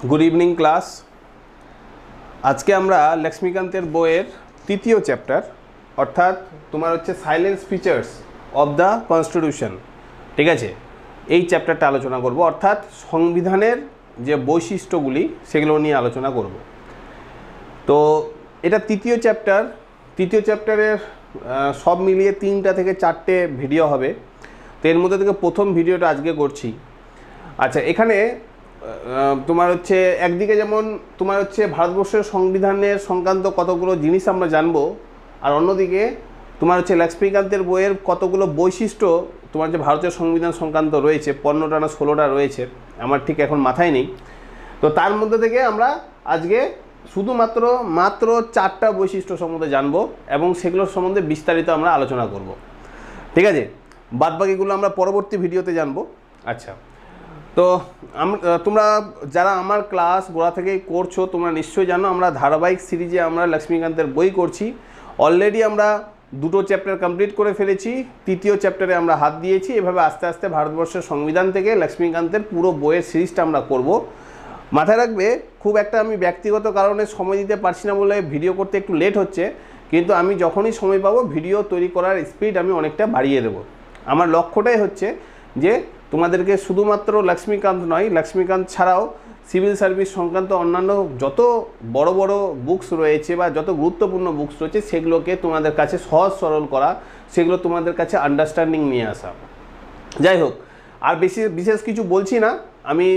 Good evening class. आज के আমরা লক্ষ্মীকান্তের বইয়ের তৃতীয় চ্যাপ্টার অর্থাৎ তোমার হচ্ছে silence features of the constitution, ঠিক আছে, এই চ্যাপ্টারটা আলোচনা করব। অর্থাৎ সংবিধানের যে বৈশিষ্ট্যগুলি সেগুলো নিয়ে আলোচনা করব। তো এটা তৃতীয় চ্যাপ্টারের সব মিলিয়ে 3টা থেকে 4টে ভিডিও হবে। তো এর মধ্যে থেকে প্রথম ভিডিওটা আজকে করছি। আচ্ছা, এখানে তোমার হচ্ছে একদিকে যেমন তোমার হচ্ছে ভারতবর্ষের সংবিধানের সংক্রান্ত কতগুলো জিনিস আমরা জানবো, আর অন্যদিকে তোমার হচ্ছে লক্ষ্মীকান্তের বইয়ের কতগুলো বৈশিষ্ট্য তোমার যে ভারতের সংবিধান সংক্রান্ত রয়েছে, 15টা না 16টা রয়েছে, আমার ঠিক এখন মাথায় নেই। তো তার মধ্যে থেকে আমরা আজকে শুধুমাত্র 4টা বৈশিষ্ট্য সম্বন্ধে জানবো এবং সেগুলোর সম্বন্ধে বিস্তারিত আমরা আলোচনা করব, ঠিক আছে। বাদবাকিগুলো আমরা পরবর্তী ভিডিওতে জানবো। আচ্ছা, তো তোমরা যারা আমার ক্লাস গোড়া থেকেই করছো তোমরা নিশ্চয়ই জানো আমরা ধারাবাহিক সিরিজে আমরা লক্ষ্মীকান্তের বই করছি। অলরেডি আমরা 2টো চ্যাপ্টার কমপ্লিট করে ফেলেছি, 3য় চ্যাপ্টারে আমরা হাত দিয়েছি। এভাবে আস্তে আস্তে ভারতবর্ষের সংবিধান থেকে লক্ষ্মীকান্তের পুরো বইয়ের সিরিজটা আমরা করব। মাথায় রাখবে, খুব একটা আমি ব্যক্তিগত কারণে সময় দিতে পারছি না বলে ভিডিও করতে একটু লেট হচ্ছে, কিন্তু আমি যখনই সময় পাবো ভিডিও তৈরি করার স্পিড আমি অনেকটা বাড়িয়ে দেবো। আমার লক্ষ্যটাই হচ্ছে যে তোমাদেরকে শুধুমাত্র লক্ষ্মীকান্ত নয়, লক্ষ্মীকান্ত ছাড়াও সিভিল সার্ভিস সংক্রান্ত অন্যান্য যত বড় বড় বুকস রয়েছে বা যত গুরুত্বপূর্ণ বুকস রয়েছে সেগুলোকে তোমাদের কাছে সহজ সরল করা, সেগুলো তোমাদের কাছে আন্ডারস্ট্যান্ডিং নিয়ে আসা। যাই হোক, আর বিশেষ কিছু বলছি না। আমি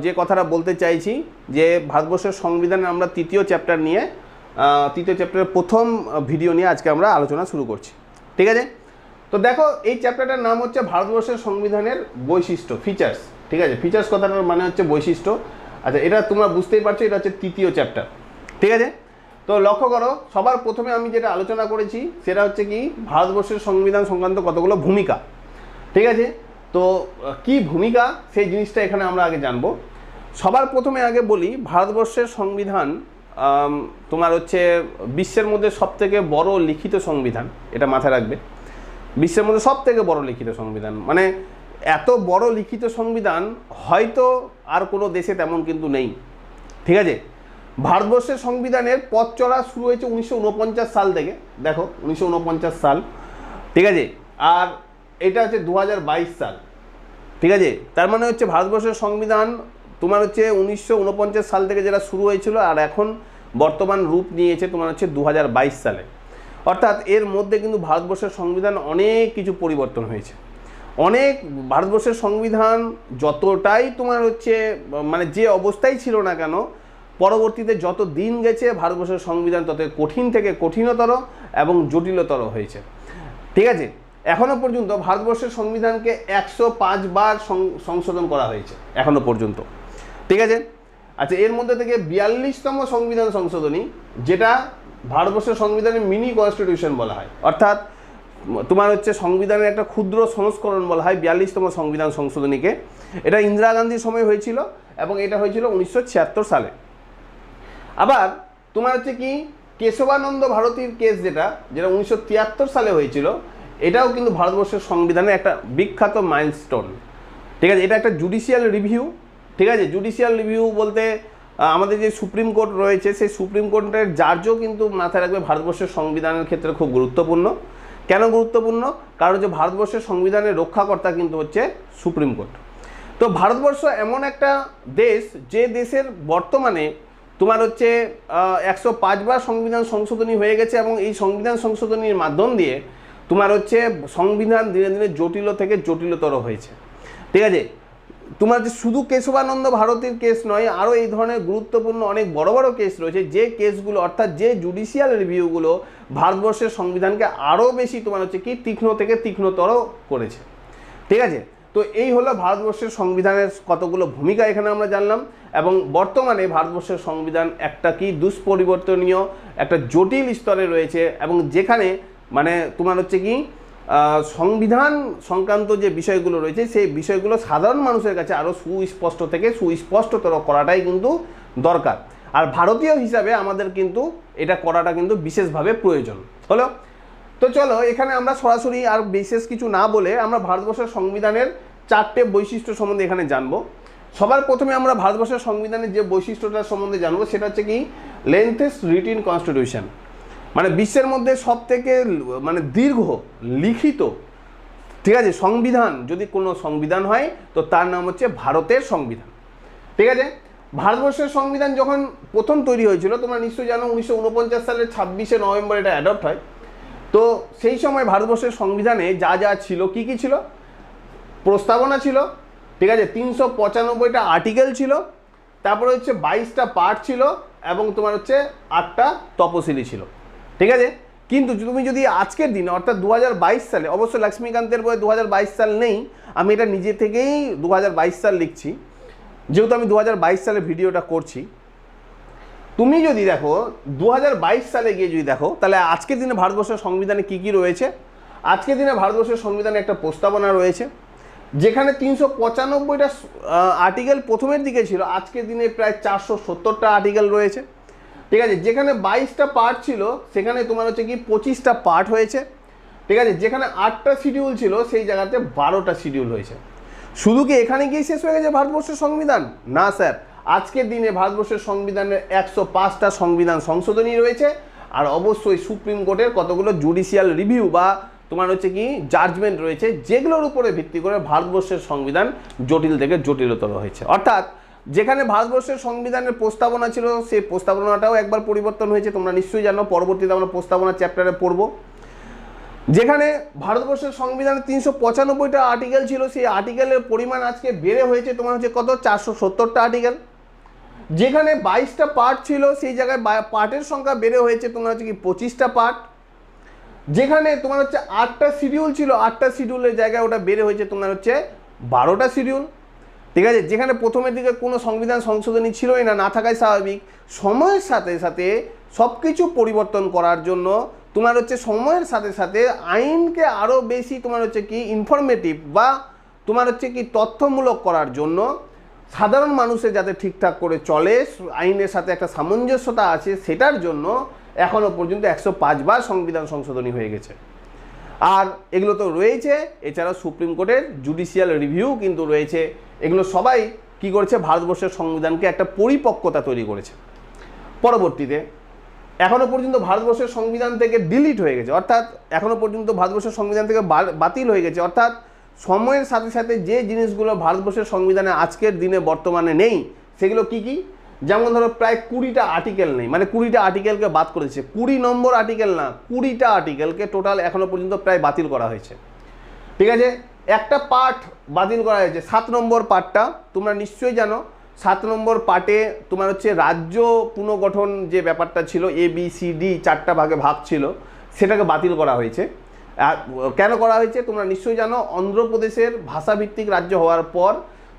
যে কথাটা বলতে চাইছি যে ভারতবর্ষের সংবিধানে আমরা তৃতীয় চ্যাপ্টারের প্রথম ভিডিও নিয়ে আজকে আমরা আলোচনা শুরু করছি, ঠিক আছে। তো দেখো, এই চ্যাপ্টারটার নাম হচ্ছে ভারতবর্ষের সংবিধানের বৈশিষ্ট্য, ফিচার্স, ঠিক আছে। ফিচার্স কথাটার মানে হচ্ছে বৈশিষ্ট্য। আচ্ছা, এটা তোমরা বুঝতেই পারছো, এটা হচ্ছে তৃতীয় চ্যাপ্টার, ঠিক আছে। তো লক্ষ্য করো, সবার প্রথমে আমি যেটা আলোচনা করেছি সেটা হচ্ছে কি ভারতবর্ষের সংবিধান সংক্রান্ত কতগুলো ভূমিকা, ঠিক আছে। তো কি ভূমিকা সেই জিনিসটা এখানে আমরা আগে জানবো। সবার প্রথমে আগে বলি, ভারতবর্ষের সংবিধান তোমার হচ্ছে বিশ্বের মধ্যে সবথেকে বড় লিখিত সংবিধান, এটা মাথায় রাখবে। বিশ্বের মধ্যে সবথেকে বড় লিখিত সংবিধান, মানে এত বড় লিখিত সংবিধান হয়তো আর কোনো দেশে তেমন কিন্তু নেই, ঠিক আছে। ভারতবর্ষের সংবিধানের পথ চলা শুরু হয়েছে 1949 সাল থেকে, দেখো 1949 সাল, ঠিক আছে। আর এটা হচ্ছে 2022 সাল, ঠিক আছে। তার মানে হচ্ছে ভারতবর্ষের সংবিধান তোমার হচ্ছে 1949 সাল থেকে যেটা শুরু হয়েছিল আর এখন বর্তমান রূপ নিয়েছে তোমার হচ্ছে 2022 সালে। অর্থাৎ এর মধ্যে কিন্তু ভারতবর্ষের সংবিধান অনেক কিছু পরিবর্তন হয়েছে। ভারতবর্ষের সংবিধান যতটাই তোমার হচ্ছে মানে যে অবস্থায় ছিল না কেন, পরবর্তীতে যত দিন গেছে ভারতবর্ষের সংবিধান তত কঠিন থেকে কঠিনতর এবং জটিলতর হয়েছে, ঠিক আছে। এখনো পর্যন্ত ভারতবর্ষের সংবিধানকে 105 বার সংশোধন করা হয়েছে এখনো পর্যন্ত, ঠিক আছে। আচ্ছা, এর মধ্যে থেকে 42তম সংবিধান সংশোধনী, যেটা ভারতবর্ষের সংবিধানের মিনি কনস্টিটিউশন বলা হয়, অর্থাৎ তোমার হচ্ছে সংবিধানের একটা ক্ষুদ্র সংস্করণ বলা হয় 42তম সংবিধান সংশোধনীকে। এটা ইন্দিরা গান্ধীর সময় হয়েছিল এবং এটা হয়েছিল 1976 সালে। আবার তোমার হচ্ছে কি কেশবানন্দ ভারতীর কেস, যেটা 1973 সালে হয়েছিল, এটাও কিন্তু ভারতবর্ষের সংবিধানের একটা বিখ্যাত মাইলস্টোন, ঠিক আছে। এটা একটা জুডিশিয়াল রিভিউ, ঠিক আছে। জুডিশিয়াল রিভিউ বলতে আমাদের যে সুপ্রিম কোর্ট রয়েছে সেই সুপ্রিম কোর্টের জাজও কিন্তু মাথায় রাখবে ভারতবর্ষের সংবিধানের ক্ষেত্রে খুব গুরুত্বপূর্ণ। কেন গুরুত্বপূর্ণ? কারণ যে ভারতবর্ষের সংবিধানের রক্ষাকর্তা কিন্তু হচ্ছে সুপ্রিম কোর্ট। তো ভারতবর্ষ এমন একটা দেশ যে দেশের বর্তমানে তোমার হচ্ছে 105 বার সংবিধান সংশোধনী হয়ে গেছে এবং এই সংবিধান সংশোধনীর মাধ্যম দিয়ে তোমার হচ্ছে সংবিধান দিনে দিনে জটিল থেকে জটিলতর হয়েছে, ঠিক আছে। তোমার যে শুধু কেশবানন্দ ভারতীর কেস নয়, আরও এই ধরনের গুরুত্বপূর্ণ অনেক বড় বড় কেস রয়েছে, যে কেসগুলো অর্থাৎ যে জুডিশিয়াল রিভিউগুলো ভারতবর্ষের সংবিধানকে আরও বেশি তোমার হচ্ছে কি তীক্ষ্ণ থেকে তীক্ষ্ণতর করেছে, ঠিক আছে। তো এই হলো ভারতবর্ষের সংবিধানের কতগুলো ভূমিকা এখানে আমরা জানলাম। এবং বর্তমানে ভারতবর্ষের সংবিধান একটা কি দুষ্পরিবর্তনীয় একটা জটিল স্তরে রয়েছে, এবং যেখানে মানে তোমার হচ্ছে কি সংবিধান সংক্রান্ত যে বিষয়গুলো রয়েছে সেই বিষয়গুলো সাধারণ মানুষের কাছে আরও সুস্পষ্ট থেকে সুস্পষ্টতর করাটাই কিন্তু দরকার। আর ভারতীয় হিসাবে আমাদের কিন্তু এটা করাটা কিন্তু বিশেষভাবে প্রয়োজন হলো। তো চলো, এখানে আমরা সরাসরি আর বিশেষ কিছু না বলে আমরা ভারতবর্ষের সংবিধানের 4টে বৈশিষ্ট্য সম্বন্ধে এখানে জানবো। সবার প্রথমে আমরা ভারতবর্ষের সংবিধানের যে বৈশিষ্ট্যটার সম্বন্ধে জানবো সেটা হচ্ছে কি লেন্থেস্ট রিটিন কনস্টিটিউশন, মানে বিশ্বের মধ্যে সব থেকে মানে দীর্ঘ লিখিত, ঠিক আছে, সংবিধান যদি কোনো সংবিধান হয় তো তার নাম হচ্ছে ভারতের সংবিধান। ঠিক আছে, ভারতবর্ষের সংবিধান যখন প্রথম তৈরি হয়েছিল তোমরা নিশ্চয়ই জানো 1949 সালের 26শে নভেম্বর এটা অ্যাডপ্ট হয়। তো সেই সময় ভারতবর্ষের সংবিধানে যা যা ছিল, কি কি ছিল, প্রস্তাবনা ছিল, ঠিক আছে, 395টা আর্টিকেল ছিল, তারপরে হচ্ছে 22টা পার্ট ছিল এবং তোমার হচ্ছে 8টা তপশিলি ছিল। ঠিক আছে, কিন্তু তুমি যদি আজকের দিনে অর্থাৎ 2022 সালে, অবশ্য লক্ষ্মীকান্তের বইয়ে 2022 সাল নেই, আমি এটা নিজে থেকেই 2022 সাল লিখছি যেহেতু আমি 2022 সালে ভিডিওটা করছি। তুমি যদি দেখো 2022 সালে গিয়ে যদি দেখো তাহলে আজকের দিনে ভারতবর্ষের সংবিধানে কি কি রয়েছে। আজকের দিনে ভারতবর্ষের সংবিধানে একটা প্রস্তাবনা রয়েছে যেখানে 395টা আর্টিকেল প্রথমের দিকে ছিল, আজকের দিনে প্রায় 470টা আর্টিকেল রয়েছে। ঠিক আছে, যেখানে 22টা পার্ট ছিল সেখানে তোমার হচ্ছে কি 25টা পার্ট হয়েছে। ঠিক আছে, যেখানে 8টা শিডিউল ছিল সেই জায়গাতে 12টা শিডিউল হয়েছে। শুধু কি এখানে গিয়ে শেষ হয়ে গেছে ভারতবর্ষের সংবিধান? না স্যার, আজকের দিনে ভারতবর্ষের সংবিধানের 105টা সংবিধান সংশোধনী রয়েছে, আর অবশ্যই সুপ্রিম কোর্টের কতগুলো জুডিশিয়াল রিভিউ বা তোমার হচ্ছে কি জাজমেন্ট রয়েছে, যেগুলোর উপরে ভিত্তি করে ভারতবর্ষের সংবিধান জটিল থেকে জটিলতর হয়েছে। অর্থাৎ যেখানে ভারতবর্ষের সংবিধানের প্রস্তাবনা ছিল সেই প্রস্তাবনাটাও একবার পরিবর্তন হয়েছে, তোমরা নিশ্চয়ই জানো, পরবর্তীতে আমরা প্রস্তাবনা চ্যাপ্টারে পড়বো। যেখানে ভারতবর্ষের সংবিধানে 395টা আর্টিকেল ছিল সেই আর্টিকেলের পরিমাণ আজকে বেড়ে হয়েছে তোমার হচ্ছে কত, 470টা আর্টিকেল। যেখানে 22টা পার্ট ছিল সেই জায়গায় পার্টের সংখ্যা বেড়ে হয়েছে তোমার হচ্ছে কি 25টা পার্ট। যেখানে তোমার হচ্ছে 8টা শিডিউল ছিল, 8টা শিডিউলের জায়গায় ওটা বেড়ে হয়েছে তোমার হচ্ছে 12টা শিডিউল। ঠিক আছে, যেখানে প্রথমের দিকে কোনো সংবিধান সংশোধনী ছিলই না, না থাকাই স্বাভাবিক। সময়ের সাথে সাথে সব কিছু পরিবর্তন করার জন্য তোমার হচ্ছে সময়ের সাথে সাথে আইনকে আরও বেশি তোমার হচ্ছে কি ইনফরমেটিভ বা তোমার হচ্ছে কি তথ্যমূলক করার জন্য, সাধারণ মানুষের যাতে ঠিকঠাক করে চলে, আইনের সাথে একটা সামঞ্জস্যতা আছে, সেটার জন্য এখনও পর্যন্ত 105 বার সংবিধান সংশোধনী হয়ে গেছে। আর এগুলো তো রয়েছে, এছাড়া সুপ্রিম কোর্টের জুডিশিয়াল রিভিউ কিন্তু রয়েছে। এগুলো সবাই কি করেছে, ভারতবর্ষের সংবিধানকে একটা পরিপক্কতা তৈরি করেছে। পরবর্তীতে এখনও পর্যন্ত ভারতবর্ষের সংবিধান থেকে ডিলিট হয়ে গেছে, অর্থাৎ এখনও পর্যন্ত ভারতবর্ষের সংবিধান থেকে বাতিল হয়ে গেছে। অর্থাৎ সময়ের সাথে সাথে যে জিনিসগুলো ভারতবর্ষের সংবিধানে আজকের দিনে বর্তমানে নেই সেগুলো কি কি, যেমন ধরো প্রায় 20টা আর্টিকেল নেই, মানে 20টা আর্টিকেলকে বাদ করে দিচ্ছে। 20 নম্বর আর্টিকেল না, 20টা আর্টিকেলকে টোটাল এখনও পর্যন্ত প্রায় বাতিল করা হয়েছে। ঠিক আছে, একটা পার্ট বাতিল করা হয়েছে, 7 নম্বর পার্টটা, তোমরা নিশ্চয়ই জানো 7 নম্বর পার্টে তোমার হচ্ছে রাজ্য পুনর্গঠন যে ব্যাপারটা ছিল, ABCD 4টা ভাগে ভাগ ছিল, সেটাকে বাতিল করা হয়েছে। কেন করা হয়েছে তোমরা নিশ্চয়ই জানো, অন্ধ্রপ্রদেশের ভাষাভিত্তিক রাজ্য হওয়ার পর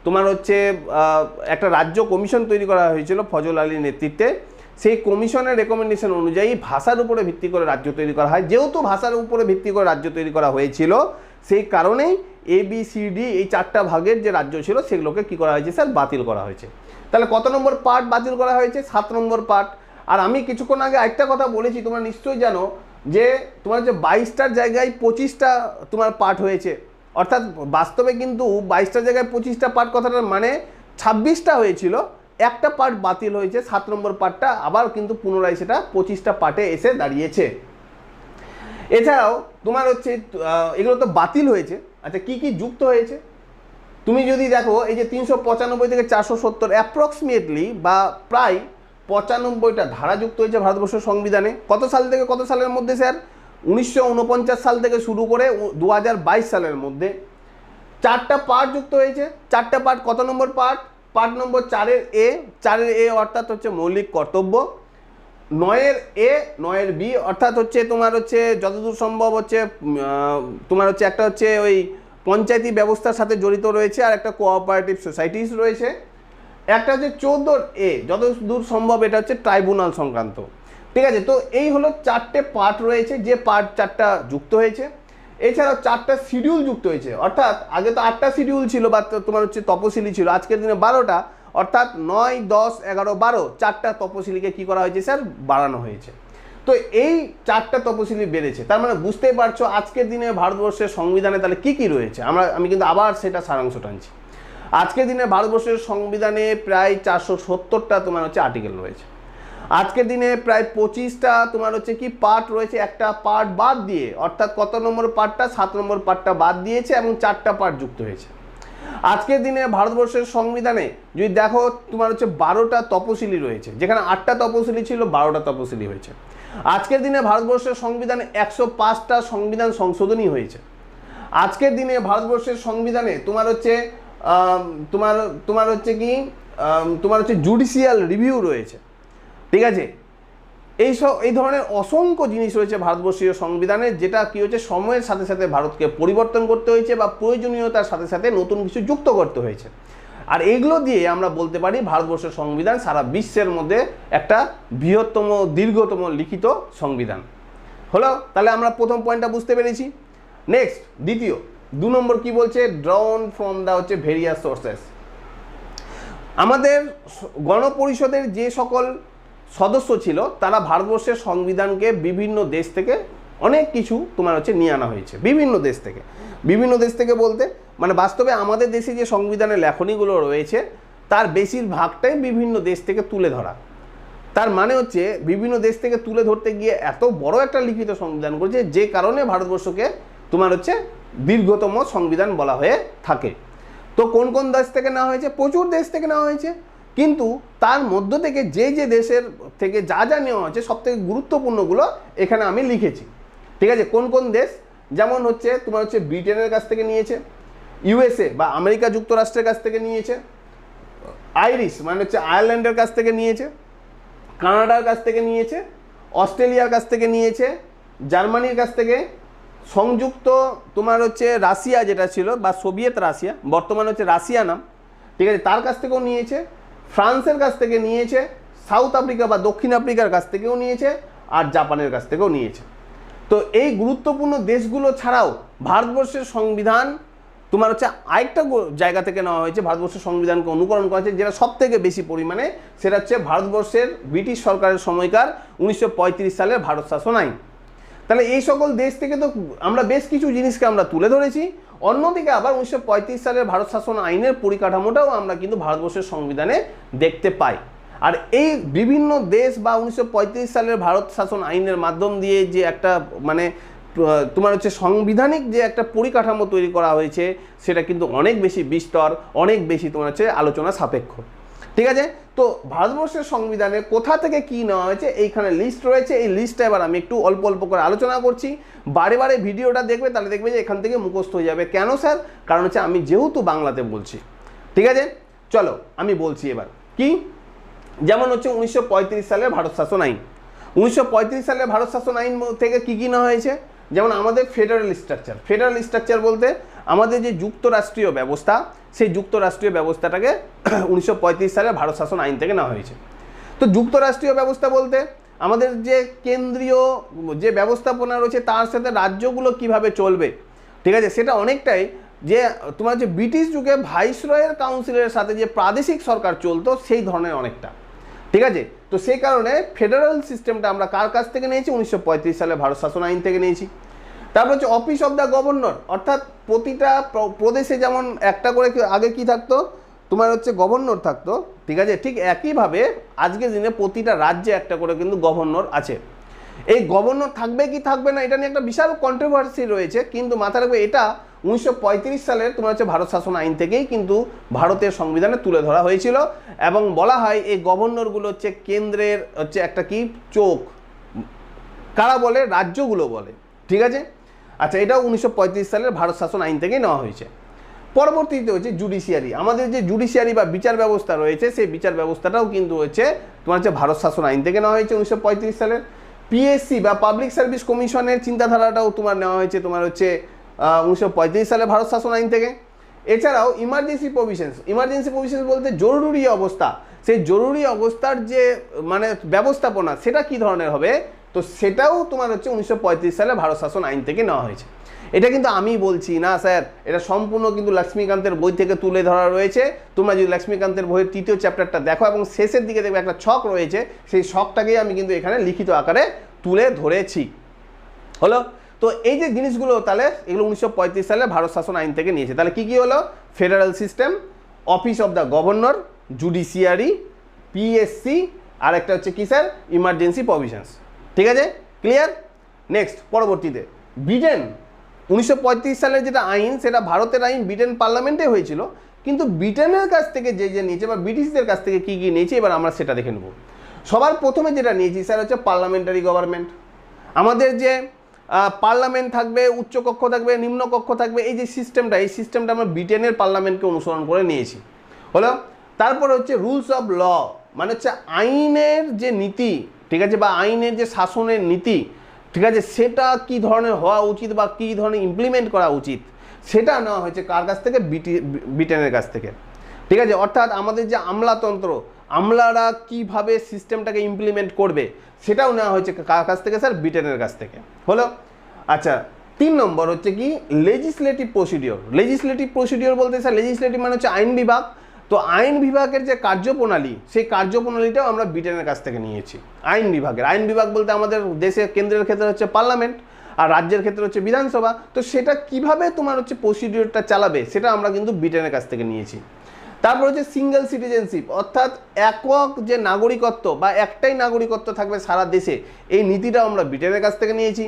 তোমার হচ্ছে একটা রাজ্য কমিশন তৈরি করা হয়েছিল ফজল আলীর নেতৃত্বে। সেই কমিশনের রেকমেন্ডেশন অনুযায়ী ভাষার উপরে ভিত্তি করে রাজ্য তৈরি করা হয়। যেহেতু ভাষার উপরে ভিত্তি করে রাজ্য তৈরি করা হয়েছিল, সেই কারণেই ABCD এই 4টা ভাগের যে রাজ্য ছিল সেগুলোকে কি করা হয়েছে স্যার, বাতিল করা হয়েছে। তাহলে কত নম্বর পার্ট বাতিল করা হয়েছে? 7 নম্বর পার্ট। আর আমি কিছুক্ষণ আগে একটা কথা বলেছি, তোমরা নিশ্চয়ই জানো যে তোমার যে 22টার জায়গায় 25টা তোমার পার্ট হয়েছে, অর্থাৎ বাস্তবে কিন্তু 22টার জায়গায় 25টা পার্ট কথাটার মানে 26টা হয়েছিল, একটা পার্ট বাতিল হয়েছে, 7 নম্বর পার্টটা আবার কিন্তু পুনরায় সেটা 25টা পার্টে এসে দাঁড়িয়েছে। এছাড়াও তোমার হচ্ছে এগুলো তো বাতিল হয়েছে, আচ্ছা কি কি যুক্ত হয়েছে তুমি যদি দেখো, এই যে 395 থেকে 470 অ্যাপ্রক্সিমেটলি বা প্রায় 95টা ধারা যুক্ত হয়েছে ভারতবর্ষের সংবিধানে। কত সাল থেকে কত সালের মধ্যে স্যার? 1949 সাল থেকে শুরু করে 2022 সালের মধ্যে। 4টা পার্ট যুক্ত হয়েছে। 4টা পার্ট, কত নম্বর পার্ট? পার্ট নম্বর 4-এর এ, 4-এর এ অর্থাৎ হচ্ছে মৌলিক কর্তব্য, 9-এর এ, 9-এর বি অর্থাৎ হচ্ছে তোমার হচ্ছে যতদূর সম্ভব হচ্ছে তোমার হচ্ছে একটা হচ্ছে ওই পঞ্চায়েতি ব্যবস্থার সাথে জড়িত রয়েছে, আর একটা কোঅপারেটিভ সোসাইটিস রয়েছে। একটা হচ্ছে 14-এর এ, যতদূর সম্ভব এটা হচ্ছে ট্রাইব্যুনাল সংক্রান্ত। ঠিক আছে, তো এই হলো 4টে পার্ট রয়েছে, যে পার্ট 4টা যুক্ত হয়েছে। এছাড়াও 4টা শিডিউল যুক্ত হয়েছে, অর্থাৎ আগে তো 8টা শিডিউল ছিল বা তোমার হচ্ছে তপশিলি ছিল, আজকের দিনে 12টা, অর্থাৎ 9, 10, 11, 12 4টা তপশিলিকে কি করা হয়েছে স্যার, বাড়ানো হয়েছে। তো এই 4টা তপশিলি বেড়েছে, তার মানে বুঝতেই পারছো আজকের দিনে ভারতবর্ষের সংবিধানে তাহলে কি কি রয়েছে। আমি কিন্তু আবার সেটা সারাংশ টানছি। আজকের দিনে ভারতবর্ষের সংবিধানে প্রায় 470টা তোমার হচ্ছে আর্টিকেল রয়েছে। আজকের দিনে প্রায় 25টা তোমার হচ্ছে কি পার্ট রয়েছে, একটা পার্ট বাদ দিয়ে, অর্থাৎ কত নম্বর পার্টটা, 7 নম্বর পার্টটা বাদ দিয়েছে এবং 4টা পার্ট যুক্ত হয়েছে। আজকের দিনে ভারতবর্ষের সংবিধানে যদি দেখো তোমার হচ্ছে 12টা তপশিলি রয়েছে, যেখানে 8টা তপশিলি ছিল 12টা তপশিলি হয়েছে। আজকের দিনে ভারতবর্ষের সংবিধানে 105টা সংবিধান সংশোধনী হয়েছে। আজকের দিনে ভারতবর্ষের সংবিধানে তোমার হচ্ছে তোমার হচ্ছে কি তোমার হচ্ছে জুডিশিয়াল রিভিউ রয়েছে, ঠিক আছে। এই ধরনের অসংখ্য জিনিস রয়েছে ভারতবর্ষীয় সংবিধানে, যেটা কি হচ্ছে সময়ের সাথে সাথে ভারতকে পরিবর্তন করতে হয়েছে বা প্রয়োজনীয়তার সাথে সাথে নতুন কিছু যুক্ত করতে হয়েছে। আর এগুলো দিয়ে আমরা বলতে পারি ভারতবর্ষের সংবিধান সারা বিশ্বের মধ্যে একটা বৃহত্তম দীর্ঘতম লিখিত সংবিধান হলো। তাহলে আমরা প্রথম পয়েন্টটা বুঝতে পেরেছি। নেক্সট দ্বিতীয় 2 নম্বর কি বলছে, ড্রন ফ্রম দ্য হচ্ছে ভেরিয়াস সোর্সেস। আমাদের গণপরিষদের যে সকল সদস্য ছিল তারা ভারতবর্ষের সংবিধানকে বিভিন্ন দেশ থেকে অনেক কিছু তোমার হচ্ছে নিয়ে আনা হয়েছে। বিভিন্ন দেশ থেকে বলতে মানে বাস্তবে আমাদের দেশে যে সংবিধানের লেখনীগুলো রয়েছে তার বেশিরভাগটাই বিভিন্ন দেশ থেকে তুলে ধরা। তার মানে হচ্ছে বিভিন্ন দেশ থেকে তুলে ধরতে গিয়ে এত বড় একটা লিখিত সংবিধান করেছে, যে কারণে ভারতবর্ষকে তোমার হচ্ছে দীর্ঘতম সংবিধান বলা হয়ে থাকে। তো কোন কোন দেশ থেকে নেওয়া হয়েছে? প্রচুর দেশ থেকে নেওয়া হয়েছে, কিন্তু তার মধ্য থেকে যে দেশের থেকে যা নেওয়া হয়েছে সব থেকে গুরুত্বপূর্ণগুলো এখানে আমি লিখেছি, ঠিক আছে। কোন কোন দেশ? যেমন হচ্ছে তোমার হচ্ছে ব্রিটেনের কাছ থেকে নিয়েছে, ইউএসএ বা আমেরিকা যুক্তরাষ্ট্রের কাছ থেকে নিয়েছে, আইরিশ মানে হচ্ছে আয়ারল্যান্ডের কাছ থেকে নিয়েছে, কানাডার কাছ থেকে নিয়েছে, অস্ট্রেলিয়ার কাছ থেকে নিয়েছে, জার্মানির কাছ থেকে, সংযুক্ত তোমার হচ্ছে রাশিয়া যেটা ছিল বা সোভিয়েত রাশিয়া, বর্তমানে হচ্ছে রাশিয়া নাম, ঠিক আছে, তার কাছ থেকেও নিয়েছে, ফ্রান্সের কাছ থেকে নিয়েছে, সাউথ আফ্রিকা বা দক্ষিণ আফ্রিকার কাছ থেকেও নিয়েছে, আর জাপানের কাছ থেকেও নিয়েছে। তো এই গুরুত্বপূর্ণ দেশগুলো ছাড়াও ভারতবর্ষের সংবিধান তোমার হচ্ছে আরেকটা জায়গা থেকে নেওয়া হয়েছে, ভারতবর্ষের সংবিধানকে অনুকরণ করা হয়েছে, যেটা সব থেকে বেশি পরিমাণে, সেটা হচ্ছে ভারতবর্ষের ব্রিটিশ সরকারের সময়কার 1935 সালের ভারত শাসন আইন। তাহলে এই সকল দেশ থেকে তো আমরা বেশ কিছু জিনিসকে আমরা তুলে ধরেছি। অন্যদিকে আবার 1935 সালের ভারত শাসন আইনের পরিকাঠামোটাও আমরা কিন্তু ভারতবর্ষের সংবিধানে দেখতে পাই। আর এই বিভিন্ন দেশ বা 1935 সালের ভারত শাসন আইনের মাধ্যম দিয়ে যে একটা মানে তোমার হচ্ছে সাংবিধানিক যে একটা পরিকাঠামো তৈরি করা হয়েছে, সেটা কিন্তু অনেক বেশি বিস্তর, অনেক বেশি তোমার হচ্ছে আলোচনা সাপেক্ষ, ঠিক আছে। তো ভারতবর্ষের সংবিধানে কোথা থেকে কি নেওয়া হয়েছে এইখানে লিস্ট রয়েছে। এই লিস্টটা এবার আমি একটু অল্প অল্প করে আলোচনা করছি। বারে বারে ভিডিওটা দেখবে, তাহলে দেখবে যে এখান থেকে মুখস্থ হয়ে যাবে। কেন স্যার? কারণ হচ্ছে আমি যেহেতু বাংলাতে বলছি, ঠিক আছে। চলো আমি বলছি এবার কি। যেমন হচ্ছে 1935 সালের ভারত শাসন আইন। 1935 সালের ভারত শাসন আইন থেকে কি নেওয়া হয়েছে? যেমন আমাদের ফেডারেল স্ট্রাকচার বলতে আমাদের যে যুক্তরাষ্ট্রীয় ব্যবস্থা, সেই যুক্তরাষ্ট্রীয় ব্যবস্থাটাকে 1935 সালে ভারত শাসন আইন থেকে নেওয়া হয়েছে। তো যুক্তরাষ্ট্রীয় ব্যবস্থা বলতে আমাদের যে কেন্দ্রীয় যে ব্যবস্থাপনা রয়েছে তার সাথে রাজ্যগুলো কিভাবে চলবে, ঠিক আছে, সেটা অনেকটাই যে তোমার যে ব্রিটিশ যুগে ভাইসরয়ের কাউন্সিলের সাথে যে প্রাদেশিক সরকার চলতো সেই ধরনের অনেকটা, ঠিক আছে। তো সেই কারণে ফেডারেল সিস্টেমটা আমরা কার কাছ থেকে নিয়েছি? 1935 সালে ভারত শাসন আইন থেকে নিয়েছি। তারপর হচ্ছে অফিস অফ দ্য গভর্নর, অর্থাৎ প্রতিটা প্রদেশে যেমন একটা করে আগে কি থাকতো তোমার হচ্ছে গভর্নর থাকতো, ঠিক আছে, ঠিক একইভাবে আজকের দিনে প্রতিটা রাজ্যে একটা করে কিন্তু গভর্নর আছে। এই গভর্নর থাকবে কি থাকবে না এটা নিয়ে একটা বিশাল কন্ট্রোভার্সি রয়েছে, কিন্তু মাথায় রাখবে এটা 1935 সালের তোমার হচ্ছে ভারত শাসন আইন থেকেই কিন্তু ভারতের সংবিধানে তুলে ধরা হয়েছিল। এবং বলা হয় এই গভর্নরগুলো হচ্ছে কেন্দ্রের হচ্ছে একটা কি চোখ, কারা বলে? রাজ্যগুলো বলে, ঠিক আছে। আচ্ছা, এটাও 1935 সালের ভারত শাসন আইন থেকেই নেওয়া হয়েছে। পরবর্তীতে হচ্ছে জুডিশিয়ারি। আমাদের যে জুডিশিয়ারি বা বিচার ব্যবস্থা রয়েছে, সেই বিচার ব্যবস্থাটাও কিন্তু হচ্ছে তোমার হচ্ছে ভারত শাসন আইন থেকে নেওয়া হয়েছে 1935 সালের। পিএসসি বা পাবলিক সার্ভিস কমিশনের চিন্তাধারাটাও তোমার নেওয়া হয়েছে তোমার হচ্ছে 1935 সালে ভারত শাসন আইন থেকে। এছাড়াও ইমার্জেন্সি প্রভিশনস বলতে জরুরি অবস্থা, সেই জরুরি অবস্থার যে মানে ব্যবস্থাপনা সেটা কি ধরনের হবে, তো সেটাও তোমার হচ্ছে 1935 সালে ভারত শাসন আইন থেকে নেওয়া হয়েছে। এটা কিন্তু আমি বলছি না স্যার, এটা সম্পূর্ণ কিন্তু লক্ষ্মীকান্তের বই থেকে তুলে ধরা রয়েছে। তোমরা যদি লক্ষ্মীকান্তের বইয়ের 3য় চ্যাপ্টারটা দেখো এবং শেষের দিকে দেখবে একটা ছক রয়েছে, সেই ছকটাকেই আমি কিন্তু এখানে লিখিত আকারে তুলে ধরেছি। হলো? তো এই যে জিনিসগুলো তাহলে এগুলো 1935 সালে ভারত শাসন আইন থেকে নিয়েছে। তাহলে কি কি হলো? Federal system, office of the governor, judiciary, PSC, আর একটা হচ্ছে কি স্যার ইমার্জেন্সি প্রভিশনস। ঠিক আছে, ক্লিয়ার? নেক্সট পরবর্তীতে ব্রিটেন 1935 সালের যেটা আইন সেটা ভারতের আইন ব্রিটেন পার্লামেন্টে হয়েছিল, কিন্তু ব্রিটেনের কাছ থেকে যে যে নিয়েছে বা ব্রিটিশদের কাছ থেকে কী কী নিয়েছে এবার আমরা সেটা দেখে নেব। সবার প্রথমে যেটা নিয়েছি স্যার হচ্ছে পার্লামেন্টারি গভর্নমেন্ট। আমাদের যে পার্লামেন্ট থাকবে, উচ্চকক্ষ থাকবে, নিম্নকক্ষ থাকবে, এই যে সিস্টেমটা, এই সিস্টেমটা আমরা ব্রিটেনের পার্লামেন্টকে অনুসরণ করে নিয়েছি, হলো। তারপরে হচ্ছে রুলস অফ ল, মানে হচ্ছে আইনের যে নীতি, ঠিক আছে, বা আইনের যে শাসনের নীতি, ঠিক আছে, সেটা কি ধরনের হওয়া উচিত বা কী ধরনের ইমপ্লিমেন্ট করা উচিত সেটা নেওয়া হয়েছে কার কাছ থেকে? ব্রিটেনের কাছ থেকে। ঠিক আছে, অর্থাৎ আমাদের যে আমলাতন্ত্র, আমলারা কিভাবে সিস্টেমটাকে ইমপ্লিমেন্ট করবে সেটাও নেওয়া হয়েছে কার কাছ থেকে? স্যার ব্রিটেনের কাছ থেকে, হলো। আচ্ছা, 3 নম্বর হচ্ছে কি লেজিসলেটিভ প্রসিডিওর। লেজিসলেটিভ প্রসিডিওর বলতে স্যার লেজিসলেটিভ মানে হচ্ছে আইন বিভাগ। তো আইন বিভাগের যে কার্যপ্রণালী, সেই কার্যপ্রণালীটাও আমরা ব্রিটেনের কাছ থেকে নিয়েছি। আইন বিভাগ বলতে আমাদের দেশের কেন্দ্রের ক্ষেত্রে হচ্ছে পার্লামেন্ট, আর রাজ্যের ক্ষেত্রে হচ্ছে বিধানসভা। তো সেটা কিভাবে তোমার হচ্ছে প্রসিডিওরটা চালাবে সেটা আমরা কিন্তু ব্রিটেনের কাছ থেকে নিয়েছি। তারপর হচ্ছে সিঙ্গেল সিটিজেনশিপ, অর্থাৎ একক যে নাগরিকত্ব বা একটাই নাগরিকত্ব থাকবে সারা দেশে, এই নীতিটাও আমরা ব্রিটেনের কাছ থেকে নিয়েছি।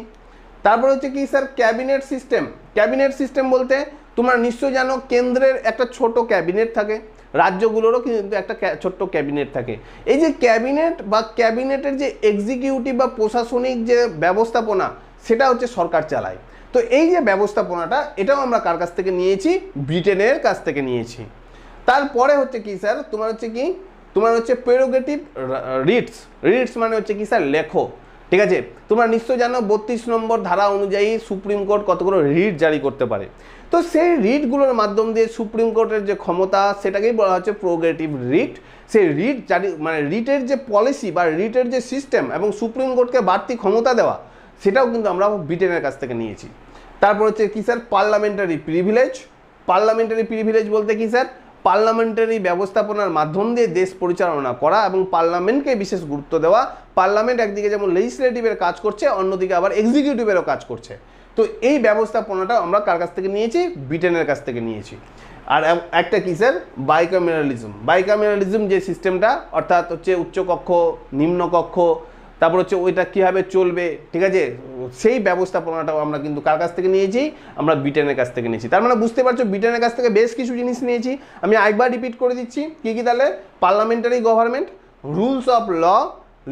তারপর হচ্ছে কি sir cabinet system. Cabinet system বলতে তোমরা নিশ্চয়ই জানো কেন্দ্রের একটা ছোট ক্যাবিনেট থাকে, রাজ্যগুলোরও কিন্তু একটা ছোট্ট ক্যাবিনেট থাকে। এই যে ক্যাবিনেট বা ক্যাবিনেটের যে এক্সিকিউটিভ বা প্রশাসনিক যে ব্যবস্থাপনা সেটা হচ্ছে সরকার চালায়। তো এই যে ব্যবস্থাপনাটা এটাও আমরা কার কাছ থেকে নিয়েছি? ব্রিটেনের কাছ থেকে নিয়েছি। তারপরে হচ্ছে কি স্যার তোমার হচ্ছে প্রেরোগেটিভ রিটস মানে হচ্ছে কি স্যার লেখো। ঠিক আছে, তোমরা নিশ্চয় জানো 32 নম্বর ধারা অনুযায়ী সুপ্রিম কোর্ট কতগুলো রিট জারি করতে পারে। তো সেই রিটগুলোর মাধ্যম দিয়ে সুপ্রিম কোর্টের যে ক্ষমতা সেটাকেই বলা হচ্ছে প্রেরোগেটিভ রিট। সেই রিট জারি মানে রিটের যে পলিসি বা রিটের যে সিস্টেম এবং সুপ্রিম কোর্টকে বাড়তি ক্ষমতা দেওয়া সেটাও কিন্তু আমরা ব্রিটেনের কাছ থেকে নিয়েছি। তারপর হচ্ছে কি স্যার পার্লামেন্টারি প্রিভিলেজ বলতে কি স্যার পার্লামেন্টারি ব্যবস্থাপনার মাধ্যম দিয়ে দেশ পরিচালনা করা এবং পার্লামেন্টকে বিশেষ গুরুত্ব দেওয়া। পার্লামেন্ট একদিকে যেমন লেজিসলেটিভের কাজ করছে, অন্যদিকে আবার এক্সিকিউটিভেরও কাজ করছে। তো এই ব্যবস্থাপনাটা আমরা কার কাছ থেকে নিয়েছি? ব্রিটেনের কাছ থেকে নিয়েছি। আর একটা কি স্যার বাইকামেরালিজম যে সিস্টেমটা, অর্থাৎ হচ্ছে উচ্চকক্ষ, নিম্নকক্ষ, তারপর হচ্ছে ওইটা কীভাবে চলবে, ঠিক আছে, সেই ব্যবস্থাপনাটাও আমরা কিন্তু কার কাছ থেকে নিয়েছি? আমরা ব্রিটেনের কাছ থেকে নিয়েছি। তার মানে বুঝতে পারছো ব্রিটেনের কাছ থেকে বেশ কিছু জিনিস নিয়েছি। আমি আরেকবার রিপিট করে দিচ্ছি কী কী তাহলে: parliamentary government, rules of law,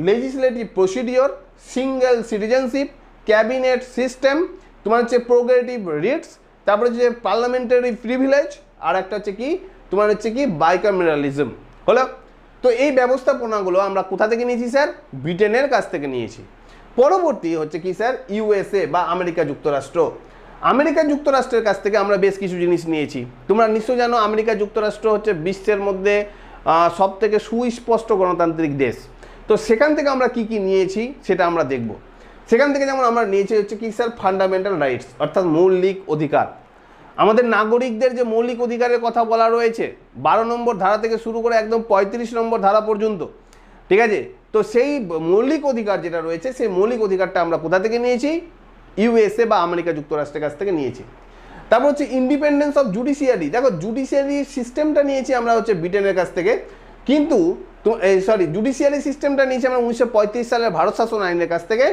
legislative procedure, single citizenship, cabinet system, তোমার হচ্ছে প্রেরোগেটিভ রিটস, তারপরে হচ্ছে পার্লামেন্টারি প্রিভিলেজ, আর একটা হচ্ছে কি তোমার হচ্ছে কি বাইকামেরালিজম, হলো। তো এই ব্যবস্থাপনাগুলো আমরা কোথা থেকে নিয়েছি স্যার? ব্রিটেনের কাছ থেকে নিয়েছি। পরবর্তী হচ্ছে কি স্যার ইউএসএ বা আমেরিকা যুক্তরাষ্ট্রের কাছ থেকে আমরা বেশ কিছু জিনিস নিয়েছি। তোমরা নিশ্চয় জানো আমেরিকা যুক্তরাষ্ট্র হচ্ছে বিশ্বের মধ্যে সব থেকে সুস্পষ্ট গণতান্ত্রিক দেশ। তো সেখান থেকে আমরা কি কি নিয়েছি সেটা আমরা দেখব। সেখান থেকে যেমন আমরা নিয়েছি হচ্ছে কি স্যার ফান্ডামেন্টাল রাইটস, অর্থাৎ মৌলিক অধিকার। আমাদের নাগরিকদের যে মৌলিক অধিকারের কথা বলা রয়েছে 12 নম্বর ধারা থেকে শুরু করে একদম 35 নম্বর ধারা পর্যন্ত, ঠিক আছে। তো সেই মৌলিক অধিকার যেটা রয়েছে সেই মৌলিক অধিকারটা আমরা কোথা থেকে নিয়েছি? ইউএসএ বা আমেরিকা যুক্তরাষ্ট্রের কাছ থেকে নিয়েছি। তারপর হচ্ছে ইন্ডিপেন্ডেন্স অফ জুডিশিয়ারি। দেখো জুডিশিয়ারি সিস্টেমটা নিয়েছি আমরা হচ্ছে ব্রিটেনের কাছ থেকে, কিন্তু জুডিশিয়ারি সিস্টেমটা নিয়েছি আমরা 1935 সালের ভারত শাসন আইনের কাছ থেকে।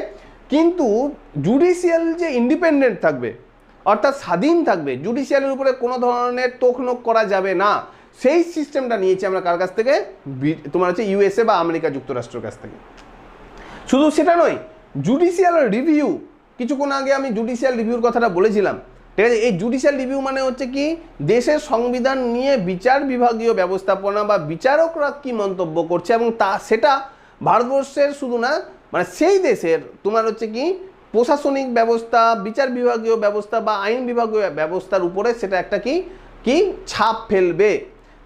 কিন্তু জুডিশিয়াল যে ইন্ডিপেন্ডেন্ট থাকবে, অর্থাৎ স্বাধীন থাকবে, জুডিশিয়ালের উপরে কোনো ধরনের তোখনোক করা যাবে না, সেই সিস্টেমটা নিয়েছি আমরা কার কাছ থেকে? তোমার হচ্ছে ইউএসএ বা আমেরিকা যুক্তরাষ্ট্রের কাছ থেকে। শুধু সেটা নয়, জুডিশিয়াল রিভিউ, কিছুক্ষণ আগে আমি জুডিশিয়াল রিভিউর কথাটা বলেছিলাম, ঠিক আছে। এই জুডিশিয়াল রিভিউ মানে হচ্ছে কি দেশের সংবিধান নিয়ে বিচার বিভাগীয় ব্যবস্থাপনা বা বিচারকরা কি মন্তব্য করছে, এবং সেটা ভারতবর্ষের শুধু না, মানে সেই দেশের তোমার হচ্ছে কি প্রশাসনিক ব্যবস্থা, বিচার বিভাগীয় ব্যবস্থা বা আইন বিভাগীয় ব্যবস্থার উপরে সেটা একটা কি ছাপ ফেলবে।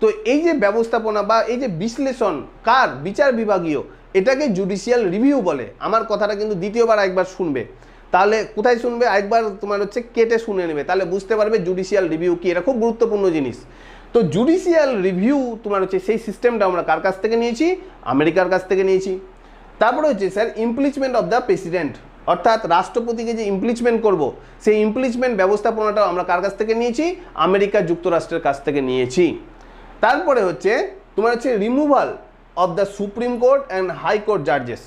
তো এই যে ব্যবস্থাপনা বা এই যে বিশ্লেষণ কার? বিচার বিভাগীয়, এটাকে জুডিশিয়াল রিভিউ বলে। আমার কথাটা কিন্তু দ্বিতীয়বার একবার শুনবে, তাহলে কোথায় শুনবে? একবার তোমার হচ্ছে কেটে শুনে নেবে, তাহলে বুঝতে পারবে জুডিশিয়াল রিভিউ কি। এটা খুব গুরুত্বপূর্ণ জিনিস। তো জুডিশিয়াল রিভিউ তোমার হচ্ছে সেই সিস্টেমটা আমরা কার কাছ থেকে নিয়েছি? আমেরিকার কাছ থেকে নিয়েছি। তারপরে হচ্ছে sir impeachment of the president, অর্থাৎ রাষ্ট্রপতিকে যে ইমপিচমেন্ট করব সেই ইমপিচমেন্ট ব্যবস্থাপনাটাও আমরা কার কাছ থেকে নিয়েছি? আমেরিকা যুক্তরাষ্ট্রের কাছ থেকে নিয়েছি। তারপরে হচ্ছে তোমার হচ্ছে removal of the Supreme Court and High Court জাজেস,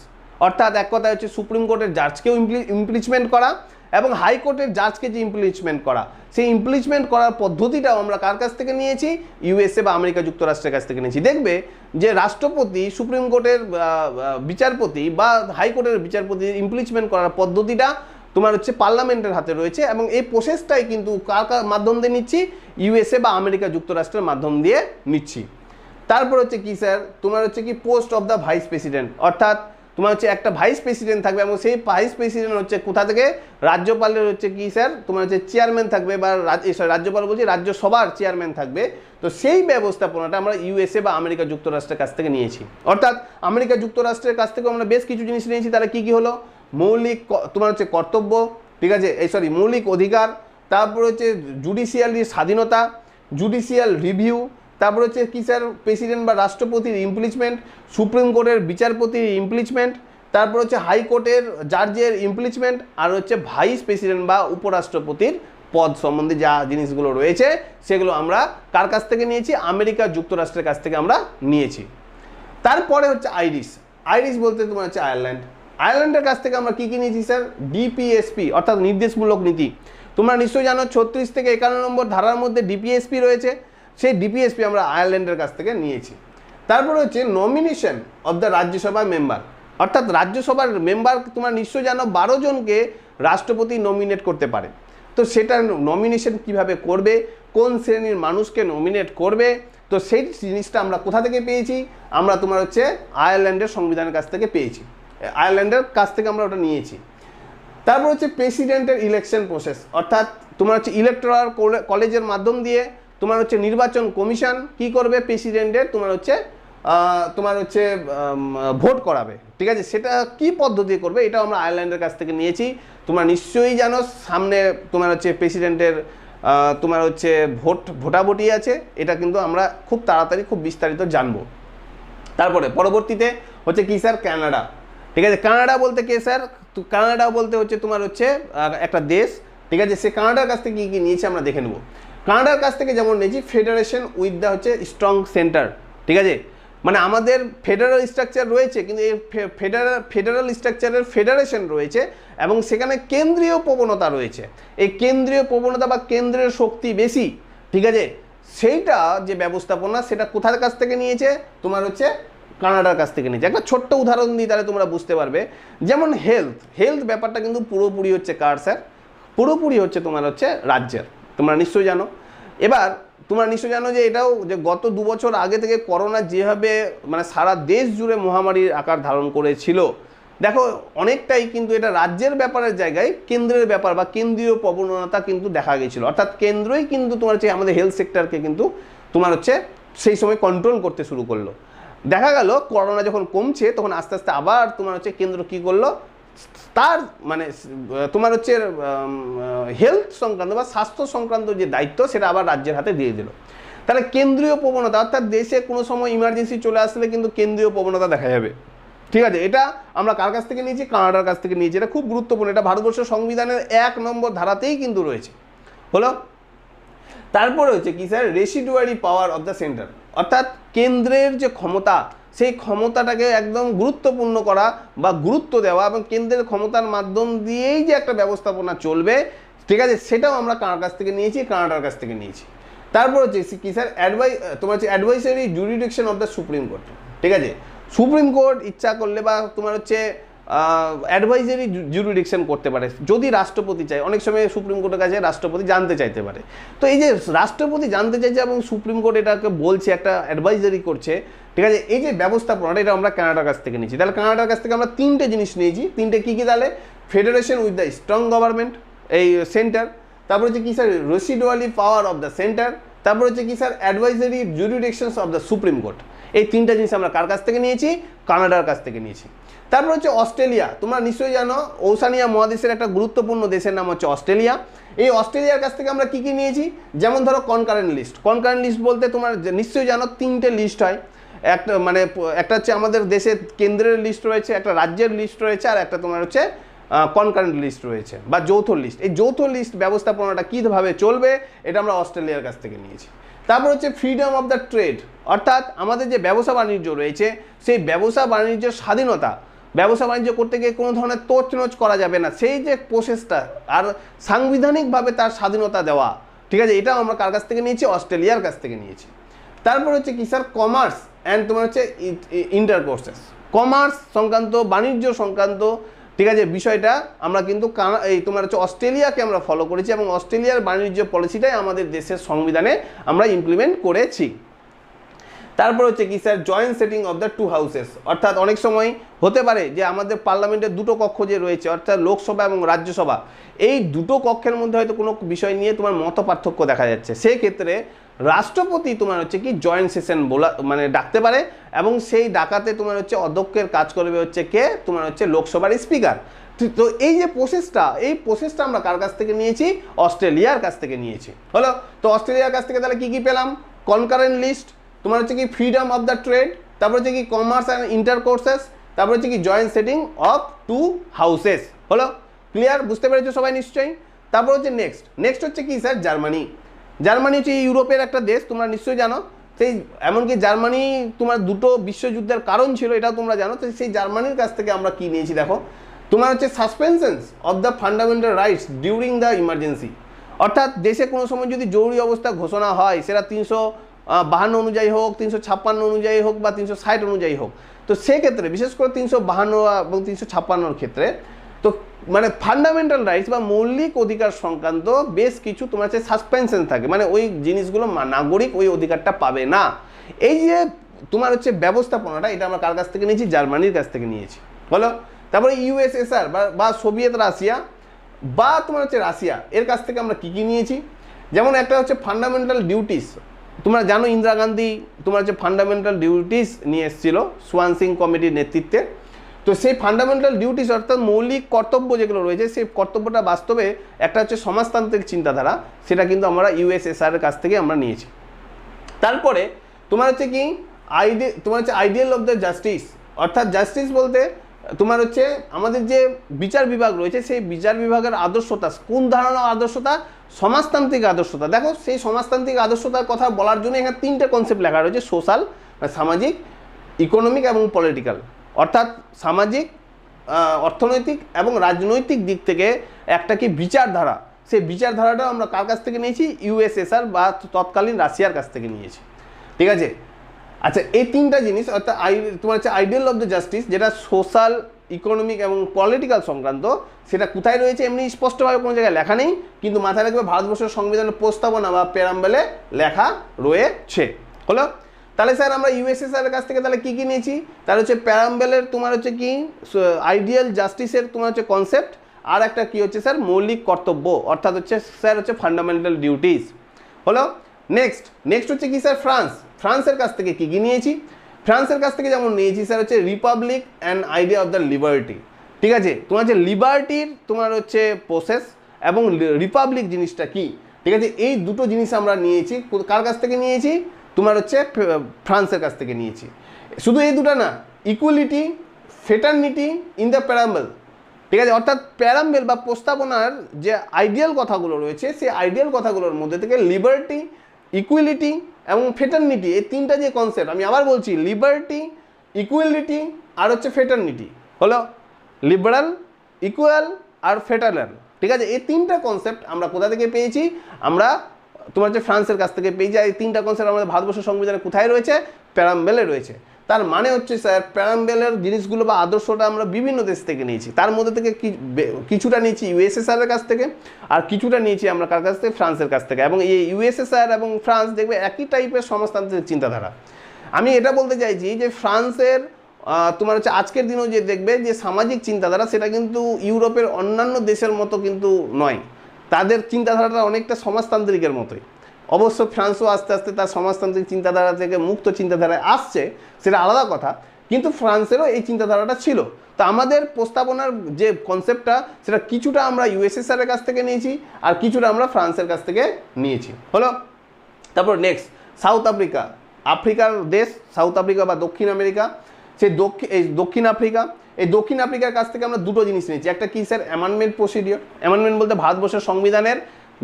অর্থাৎ এক কথা হচ্ছে সুপ্রিম কোর্টের জাজকেও ইমপিচমেন্ট করা এবং হাইকোর্টের জাজকে যে ইমপিচমেন্ট করা, সেই ইমপিচমেন্ট করার পদ্ধতিটাও আমরা কার কাছ থেকে নিয়েছি? ইউএসএ বা আমেরিকা যুক্তরাষ্ট্রের কাছ থেকে নিয়েছি। দেখবে যে রাষ্ট্রপতি, সুপ্রিম কোর্টের বিচারপতি বা হাইকোর্টের বিচারপতির ইমপিচমেন্ট করার পদ্ধতিটা তোমার হচ্ছে পার্লামেন্টের হাতে রয়েছে এবং এই প্রসেসটাই কিন্তু কার কার মাধ্যম দিয়ে নিচ্ছি? ইউএসএ বা আমেরিকা যুক্তরাষ্ট্রের মাধ্যম দিয়ে নিচ্ছি। তারপর হচ্ছে কি স্যার, তোমার হচ্ছে কি post of the vice president, অর্থাৎ তোমার হচ্ছে একটা ভাইস প্রেসিডেন্ট থাকবে এবং সেই ভাইস প্রেসিডেন্ট হচ্ছে কোথা থেকে? রাজ্যপালের হচ্ছে কি স্যার, তোমার হচ্ছে চেয়ারম্যান থাকবে বা রাজ্যপাল বলছি রাজ্যসভার চেয়ারম্যান থাকবে। তো সেই ব্যবস্থাপনাটা আমরা ইউএসএ বা আমেরিকা যুক্তরাষ্ট্রের কাছ থেকে নিয়েছি। অর্থাৎ আমেরিকা যুক্তরাষ্ট্রের কাছ থেকে আমরা বেশ কিছু জিনিস নিয়েছি। তাহলে কি কি হলো? মৌলিক তোমার হচ্ছে কর্তব্য, ঠিক আছে, মৌলিক অধিকার, তারপর হচ্ছে জুডিশিয়ালির স্বাধীনতা, জুডিশিয়াল রিভিউ, তারপর হচ্ছে কি স্যার প্রেসিডেন্ট বা রাষ্ট্রপতির ইমপিচমেন্ট, সুপ্রিম কোর্টের বিচারপতির ইমপিচমেন্ট, তারপর হচ্ছে হাইকোর্টের জাজের ইমপিচমেন্ট, আর হচ্ছে ভাইস প্রেসিডেন্ট বা উপরাষ্ট্রপতির পদ সম্বন্ধে যা জিনিসগুলো রয়েছে সেগুলো আমরা কার কাছ থেকে নিয়েছি? আমেরিকা যুক্তরাষ্ট্রের কাছ থেকে আমরা নিয়েছি। তারপরে হচ্ছে আইরিশ। আইরিশ বলতে তোমার হচ্ছে আয়ারল্যান্ড। আয়ারল্যান্ডের কাছ থেকে আমরা কী কী নিয়েছি স্যার? ডিপিএসপি অর্থাৎ নির্দেশমূলক নীতি। তোমরা নিশ্চয়ই জানো 36 থেকে 51 নম্বর ধারার মধ্যে ডিপিএসপি রয়েছে, সেই ডিপিএসপি আমরা আয়ারল্যান্ডের কাছ থেকে নিয়েছি। তারপর হচ্ছে nomination of the Rajya Sabha member, অর্থাৎ রাজ্যসভার মেম্বার তোমরা নিশ্চয়ই জানো 12 জনকে রাষ্ট্রপতি নমিনেট করতে পারে। তো সেটা নমিনেশন কিভাবে করবে, কোন শ্রেণীর মানুষকে নমিনেট করবে, তো সেই জিনিসটা আমরা কোথা থেকে পেয়েছি? আমরা তোমার হচ্ছে আয়ারল্যান্ডের সংবিধানের কাছ থেকে পেয়েছি, আয়ারল্যান্ডের কাছ থেকে আমরা ওটা নিয়েছি। তারপর হচ্ছে প্রেসিডেন্টের ইলেকশন প্রসেস, অর্থাৎ তোমার হচ্ছে ইলেকটোরাল কলেজের মাধ্যম দিয়ে তোমার হচ্ছে নির্বাচন কমিশন কি করবে? প্রেসিডেন্টের তোমার হচ্ছে ভোট করাবে, ঠিক আছে, সেটা কি পদ্ধতি করবে এটাও আমরা আয়ারল্যান্ডের কাছ থেকে নিয়েছি। তোমরা নিশ্চয়ই জানো সামনে তোমার হচ্ছে প্রেসিডেন্টের তোমার হচ্ছে ভোটাভুটি আছে, এটা কিন্তু আমরা খুব তাড়াতাড়ি খুব বিস্তারিত জানবো। তারপরে পরবর্তীতে হচ্ছে কি স্যার? কানাডা, ঠিক আছে। কানাডা বলতে কে স্যার? কানাডা বলতে হচ্ছে তোমার হচ্ছে একটা দেশ, ঠিক আছে। সে কানাডার কাছ থেকে কী কী নিয়েছে আমরা দেখে নেব। কানাডার কাছ থেকে যেমন নিয়েছি ফেডারেশন উইথ দ্য হচ্ছে স্ট্রং সেন্টার, ঠিক আছে, মানে আমাদের ফেডারেল স্ট্রাকচার রয়েছে কিন্তু এই ফেডারেল স্ট্রাকচারের ফেডারেশন রয়েছে এবং সেখানে কেন্দ্রীয় প্রবণতা রয়েছে। এই কেন্দ্রীয় প্রবণতা বা কেন্দ্রের শক্তি বেশি, ঠিক আছে, সেইটা যে ব্যবস্থাপনা সেটা কোথার কাছ থেকে নিয়েছে? তোমার হচ্ছে কানাডার কাছ থেকে নিয়েছে। একটা ছোট্ট উদাহরণ দিই তাহলে তোমরা বুঝতে পারবে। যেমন হেলথ ব্যাপারটা কিন্তু পুরোপুরি হচ্ছে কার স্যার? পুরোপুরি হচ্ছে তোমার হচ্ছে রাজ্যের, তোমরা নিশ্চয়ই জানো। এবার তোমরা নিশ্চয়ই জানো যে এটাও যে গত 2 বছর আগে থেকে করোনা যেভাবে মানে সারা দেশ জুড়ে মহামারীর আকার ধারণ করেছিল, দেখো অনেকটাই কিন্তু এটা রাজ্যের ব্যাপারের জায়গায় কেন্দ্রের ব্যাপার বা কেন্দ্রীয় প্রবণতা কিন্তু দেখা গেছিলো। অর্থাৎ কেন্দ্রই কিন্তু তোমার হচ্ছে আমাদের হেলথ সেক্টরকে কিন্তু তোমার হচ্ছে সেই সময় কন্ট্রোল করতে শুরু করলো। দেখা গেল করোনা যখন কমছে তখন আস্তে আস্তে আবার তোমার হচ্ছে কেন্দ্র কী করলো? তার মানে তোমার হচ্ছে হেলথ সংক্রান্ত বা স্বাস্থ্য সংক্রান্ত যে দায়িত্ব সেটা আবার রাজ্যের হাতে দিয়ে দিল। তাহলে কেন্দ্রীয় প্রবণতা, অর্থাৎ দেশে কোনো সময় ইমার্জেন্সি চলে আসলে কিন্তু কেন্দ্রীয় প্রবণতা দেখা যাবে, ঠিক আছে। এটা আমরা কার কাছ থেকে নিয়েছি? কানাডার কাছ থেকে নিয়েছি। এটা খুব গুরুত্বপূর্ণ, এটা ভারতবর্ষের সংবিধানের 1 নম্বর ধারাতেই কিন্তু রয়েছে, হলো। তারপরে হচ্ছে কি sir? Residuary power of the centre, অর্থাৎ কেন্দ্রের যে ক্ষমতা সেই ক্ষমতাটাকে একদম গুরুত্বপূর্ণ করা বা গুরুত্ব দেওয়া এবং কেন্দ্রের ক্ষমতার মাধ্যম দিয়েই যে একটা ব্যবস্থাপনা চলবে, ঠিক আছে, সেটাও আমরা কার কাছ থেকে নিয়েছি? কানাডার কাছ থেকে নিয়েছি। তারপর হচ্ছে কি স্যার? তোমার হচ্ছে advisory jurisdiction of the Supreme court, ঠিক আছে। সুপ্রিম কোর্ট ইচ্ছা করলে বা তোমার হচ্ছে অ্যাডভাইজারি জুরিডিকশন করতে পারে যদি রাষ্ট্রপতি চায়। অনেক সময় সুপ্রিম কোর্টের কাছে রাষ্ট্রপতি জানতে চাইতে পারে। তো এই যে রাষ্ট্রপতি জানতে চাইছে এবং সুপ্রিম কোর্ট এটাকে বলছে, একটা অ্যাডভাইজারি করছে, ঠিক আছে, এই যে ব্যবস্থাপনাটা এটা আমরা কানাডার কাছ থেকে নিয়েছি। তাহলে কানাডার কাছ থেকে আমরা 3টে জিনিস নিয়েছি। 3টে কী কী? তাহলে federation with the strong government, এই সেন্টার, তারপর হচ্ছে কি sir? Residually power of the centre, তারপর হচ্ছে কি sir? Advisory jurisdictions of the Supreme Court. এই 3টা জিনিস আমরা কার কাছ থেকে নিয়েছি? কানাডার কাছ থেকে নিয়েছি। তারপর হচ্ছে অস্ট্রেলিয়া, তোমরা নিশ্চয়ই জানো ওসানিয়া মহাদেশের একটা গুরুত্বপূর্ণ দেশের নাম হচ্ছে অস্ট্রেলিয়া। এই অস্ট্রেলিয়ার কাছ থেকে আমরা কী কী নিয়েছি? যেমন ধরো কনকারেন্ট লিস্ট। কনকারেন্ট লিস্ট বলতে তোমরা নিশ্চয়ই জানো 3টে লিস্ট হয়। একটা হচ্ছে আমাদের দেশের কেন্দ্রের লিস্ট রয়েছে, একটা রাজ্যের লিস্ট রয়েছে, আর একটা তোমার হচ্ছে কনকারেন্ট লিস্ট রয়েছে বা যৌথ লিস্ট। এই যৌথ লিস্ট ব্যবস্থাপনাটা কীভাবে চলবে এটা আমরা অস্ট্রেলিয়ার কাছ থেকে নিয়েছি। তারপর হচ্ছে ফ্রিডম অফ দ্য ট্রেড, অর্থাৎ আমাদের যে ব্যবসা বাণিজ্য রয়েছে সেই ব্যবসা বাণিজ্যের স্বাধীনতা, ব্যবসা বাণিজ্য করতে গিয়ে কোনো ধরনের তোচনোচ করা যাবে না, সেই যে প্রসেসটা আর সাংবিধানিকভাবে তার স্বাধীনতা দেওয়া, ঠিক আছে, এটাও আমরা কার কাছ থেকে নিয়েছি? অস্ট্রেলিয়ার কাছ থেকে নিয়েছি। তারপর হচ্ছে কি স্যার? কমার্স অ্যান্ড তোমার হচ্ছে ইন্টারকোর্সেস, কমার্স সংক্রান্ত, বাণিজ্য সংক্রান্ত, ঠিক আছে, বিষয়টা আমরা কিন্তু এই তোমার হচ্ছে অস্ট্রেলিয়াকে আমরা ফলো করেছি এবং অস্ট্রেলিয়ার বাণিজ্য পলিসিটাই আমাদের দেশের সংবিধানে আমরা ইমপ্লিমেন্ট করেছি। তারপর হচ্ছে কি sir? Joint sitting of the two houses, অর্থাৎ অনেক সময় হতে পারে যে আমাদের পার্লামেন্টের দুটো কক্ষ যে রয়েছে, অর্থাৎ লোকসভা এবং রাজ্যসভা, এই দুটো কক্ষের মধ্যে হয়তো কোনো বিষয় নিয়ে তোমার মত পার্থক্য দেখা যাচ্ছে, সেই ক্ষেত্রে রাষ্ট্রপতি তোমার হচ্ছে কি জয়েন্ট সেশন মানে ডাকতে পারে এবং সেই ডাকাতে তোমার হচ্ছে অধ্যক্ষের কাজ করবে হচ্ছে কে? তোমার হচ্ছে লোকসভার স্পিকার। তো এই যে প্রসেসটা আমরা কার কাছ থেকে নিয়েছি? অস্ট্রেলিয়ার কাছ থেকে নিয়েছি। হলো, তো অস্ট্রেলিয়ার কাছ থেকে তাহলে কি পেলাম? কনকারেন্ট লিস্ট, তোমার হচ্ছে কি ফ্রিডম অফ দ্য ট্রেড, তারপর হচ্ছে কি কমার্স অ্যান্ড ইন্টারকোর্সেস, তারপর হচ্ছে কি joint sitting of two houses. হলো, ক্লিয়ার? বুঝতে পেরেছো সবাই নিশ্চয়ই? তারপর হচ্ছে নেক্সট হচ্ছে কি স্যার? জার্মানি হচ্ছে ইউরোপের একটা দেশ, তোমরা নিশ্চয়ই জানো। সেই এমনকি জার্মানি তোমার দুটো বিশ্বযুদ্ধের কারণ ছিল, এটাও তোমরা জানো। তো সেই জার্মানির কাছ থেকে আমরা কি নিয়েছি দেখো, তোমার হচ্ছে suspensions of the fundamental rights during the emergency, অর্থাৎ দেশে কোনো সময় যদি জরুরি অবস্থা ঘোষণা হয়, সেটা 352 অনুযায়ী হোক, 356 অনুযায়ী হোক বা 360 অনুযায়ী হোক, তো সেক্ষেত্রে বিশেষ করে 352 এবং 356 ক্ষেত্রে তো মানে ফান্ডামেন্টাল রাইটস বা মৌলিক অধিকার সংক্রান্ত বেশ কিছু তোমার হচ্ছে সাসপেনশন থাকে, মানে ওই জিনিসগুলো নাগরিক ওই অধিকারটা পাবে না। এই যে তোমার হচ্ছে ব্যবস্থাপনাটা, এটা আমরা কার কাছ থেকে নিয়েছি? জার্মানির কাছ থেকে নিয়েছি। বলো, তারপরে ইউএসএসআর বা সোভিয়েত রাশিয়া বা তোমার হচ্ছে রাশিয়া, এর কাছ থেকে আমরা কি নিয়েছি? যেমন একটা হচ্ছে ফান্ডামেন্টাল ডিউটিস, তোমরা জানো ইন্দিরা গান্ধী তোমার হচ্ছে ফান্ডামেন্টাল ডিউটিস নিয়ে এসেছিল সোয়ান সিং কমিটির নেতৃত্বে। তো সেই ফান্ডামেন্টাল ডিউটিস অর্থাৎ মৌলিক কর্তব্য যেগুলো রয়েছে, সেই কর্তব্যটা বাস্তবে একটা হচ্ছে সমাজতান্ত্রিক চিন্তাধারা, সেটা কিন্তু আমরা ইউএসএসআর এর কাছ থেকে আমরা নিয়েছি। তারপরে তোমার হচ্ছে কি তোমার হচ্ছে আইডিয়াল অফ দ্য জাস্টিস, অর্থাৎ জাস্টিস বলতে তোমার হচ্ছে আমাদের যে বিচার বিভাগ রয়েছে, সেই বিচার বিভাগের আদর্শতা, কোন ধরনের আদর্শতা? সমাজতান্ত্রিক আদর্শতা। দেখো, সেই সমাজতান্ত্রিক আদর্শতার কথা বলার জন্য এখানে 3টে কনসেপ্ট লেখা রয়েছে: সোশ্যাল, সামাজিক, ইকোনমিক এবং পলিটিক্যাল, অর্থাৎ সামাজিক, অর্থনৈতিক এবং রাজনৈতিক দিক থেকে একটা কি বিচারধারা, সেই বিচারধারাটাও আমরা কার কাছ থেকে নিয়েছি? ইউএসএসআর বা তৎকালীন রাশিয়ার কাছ থেকে নিয়েছি। ঠিক আছে, আচ্ছা, এই 3টা জিনিস অর্থাৎ তোমার হচ্ছে আইডিয়াল অফ দ্য জাস্টিস, যেটা সোশ্যাল, ইকোনমিক এবং পলিটিক্যাল সংক্রান্ত, সেটা কোথায় রয়েছে এমনি স্পষ্টভাবে কোনো জায়গায় লেখা নেই, কিন্তু মাথায় রাখবে ভারতবর্ষের সংবিধানের প্রস্তাবনা বা প্যারাম্বেলে লেখা রয়েছে। হলো, তাহলে স্যার আমরা ইউএসএসআর এর কাছ থেকে তাহলে কি নিয়েছি? তাহলে হচ্ছে প্যারাম্বেলের তোমার হচ্ছে কি আইডিয়াল জাস্টিসের তোমার হচ্ছে কনসেপ্ট, আর একটা কি হচ্ছে স্যার? মৌলিক কর্তব্য, অর্থাৎ হচ্ছে স্যার হচ্ছে ফান্ডামেন্টাল ডিউটিস। হলো, নেক্সট হচ্ছে কি স্যার? ফ্রান্সের কাছ থেকে কি নিয়েছি? ফ্রান্সের কাছ থেকে যেমন নিয়েছি স্যার হচ্ছে Republic and idea of the liberty. ঠিক আছে, তোমার হচ্ছে লিবার্টির তোমার হচ্ছে প্রসেস এবং রিপাবলিক জিনিসটা কি, ঠিক আছে, এই দুটো জিনিস আমরা নিয়েছি। কার কাছ থেকে নিয়েছি? তোমার হচ্ছে ফ্রান্সের কাছ থেকে নিয়েছি। শুধু এই দুটো না, ইকুয়ালিটি, ফেটার্নিটি ইন দ্য প্যারাম্বেল, ঠিক আছে, অর্থাৎ প্যারাম্বেল বা প্রস্তাবনার যে আইডিয়াল কথাগুলো রয়েছে, সেই আইডিয়াল কথাগুলোর মধ্যে থেকে লিবার্টি, ইকুয়ালিটি এবং ফেটার্নিটি, এই 3টা যে কনসেপ্ট, আমি আবার বলছি, লিবার্টি, ইকুয়ালিটি আর হচ্ছে ফেটার্নিটি, হলো লিবারাল, ইকুয়াল আর ফেটারাল। ঠিক আছে, এই 3টা কনসেপ্ট আমরা কোথা থেকে পেয়েছি? আমরা তোমার হচ্ছে ফ্রান্সের কাছ থেকে পেয়েছি। এই 3টা কনসেপ্ট আমাদের ভারতবর্ষের সংবিধানে কোথায় রয়েছে? প্যারাম্বেলে রয়েছে। তার মানে হচ্ছে স্যার, প্যারাম্বেলের জিনিসগুলো বা আদর্শটা আমরা বিভিন্ন দেশ থেকে নিয়েছি, তার মধ্যে থেকে কিছুটা নিয়েছি ইউএসএসআর এর কাছ থেকে, আর কিছুটা নিয়েছি আমরা কার কাছ থেকে? ফ্রান্সের কাছ থেকে। এবং এই ইউএসএসআর এবং ফ্রান্স দেখবে একই টাইপের সমাজতান্ত্রিক চিন্তাধারা। আমি এটা বলতে চাইছি যে ফ্রান্সের তোমার হচ্ছে আজকের দিনেও যে দেখবে যে সামাজিক চিন্তাধারা, সেটা কিন্তু ইউরোপের অন্যান্য দেশের মতো কিন্তু নয়, তাদের চিন্তাধারাটা অনেকটা সমাজতান্ত্রিকের মতোই। অবশ্য ফ্রান্সও আস্তে আস্তে তার সমাজতান্ত্রিক চিন্তাধারা থেকে মুক্ত চিন্তাধারায় আসছে, সেটা আলাদা কথা, কিন্তু ফ্রান্সেরও এই চিন্তাধারাটা ছিল। তো আমাদের প্রস্তাবনার যে কনসেপ্টটা, সেটা কিছুটা আমরা ইউএসএসআর এর কাছ থেকে নিয়েছি আর কিছুটা আমরা ফ্রান্সের কাছ থেকে নিয়েছি। হলো, তারপর নেক্সট সাউথ আফ্রিকার দেশ, সাউথ আফ্রিকা বা দক্ষিণ আমেরিকা, সেই দক্ষিণ আফ্রিকা, এই দক্ষিণ আফ্রিকার কাছ থেকে আমরা দুটো জিনিস নিয়েছি, একটা কি স্যার অ্যামেন্ডমেন্ট প্রসিডিওর। অ্যামেন্ডমেন্ট বলতে ভারতবর্ষের সংবিধানের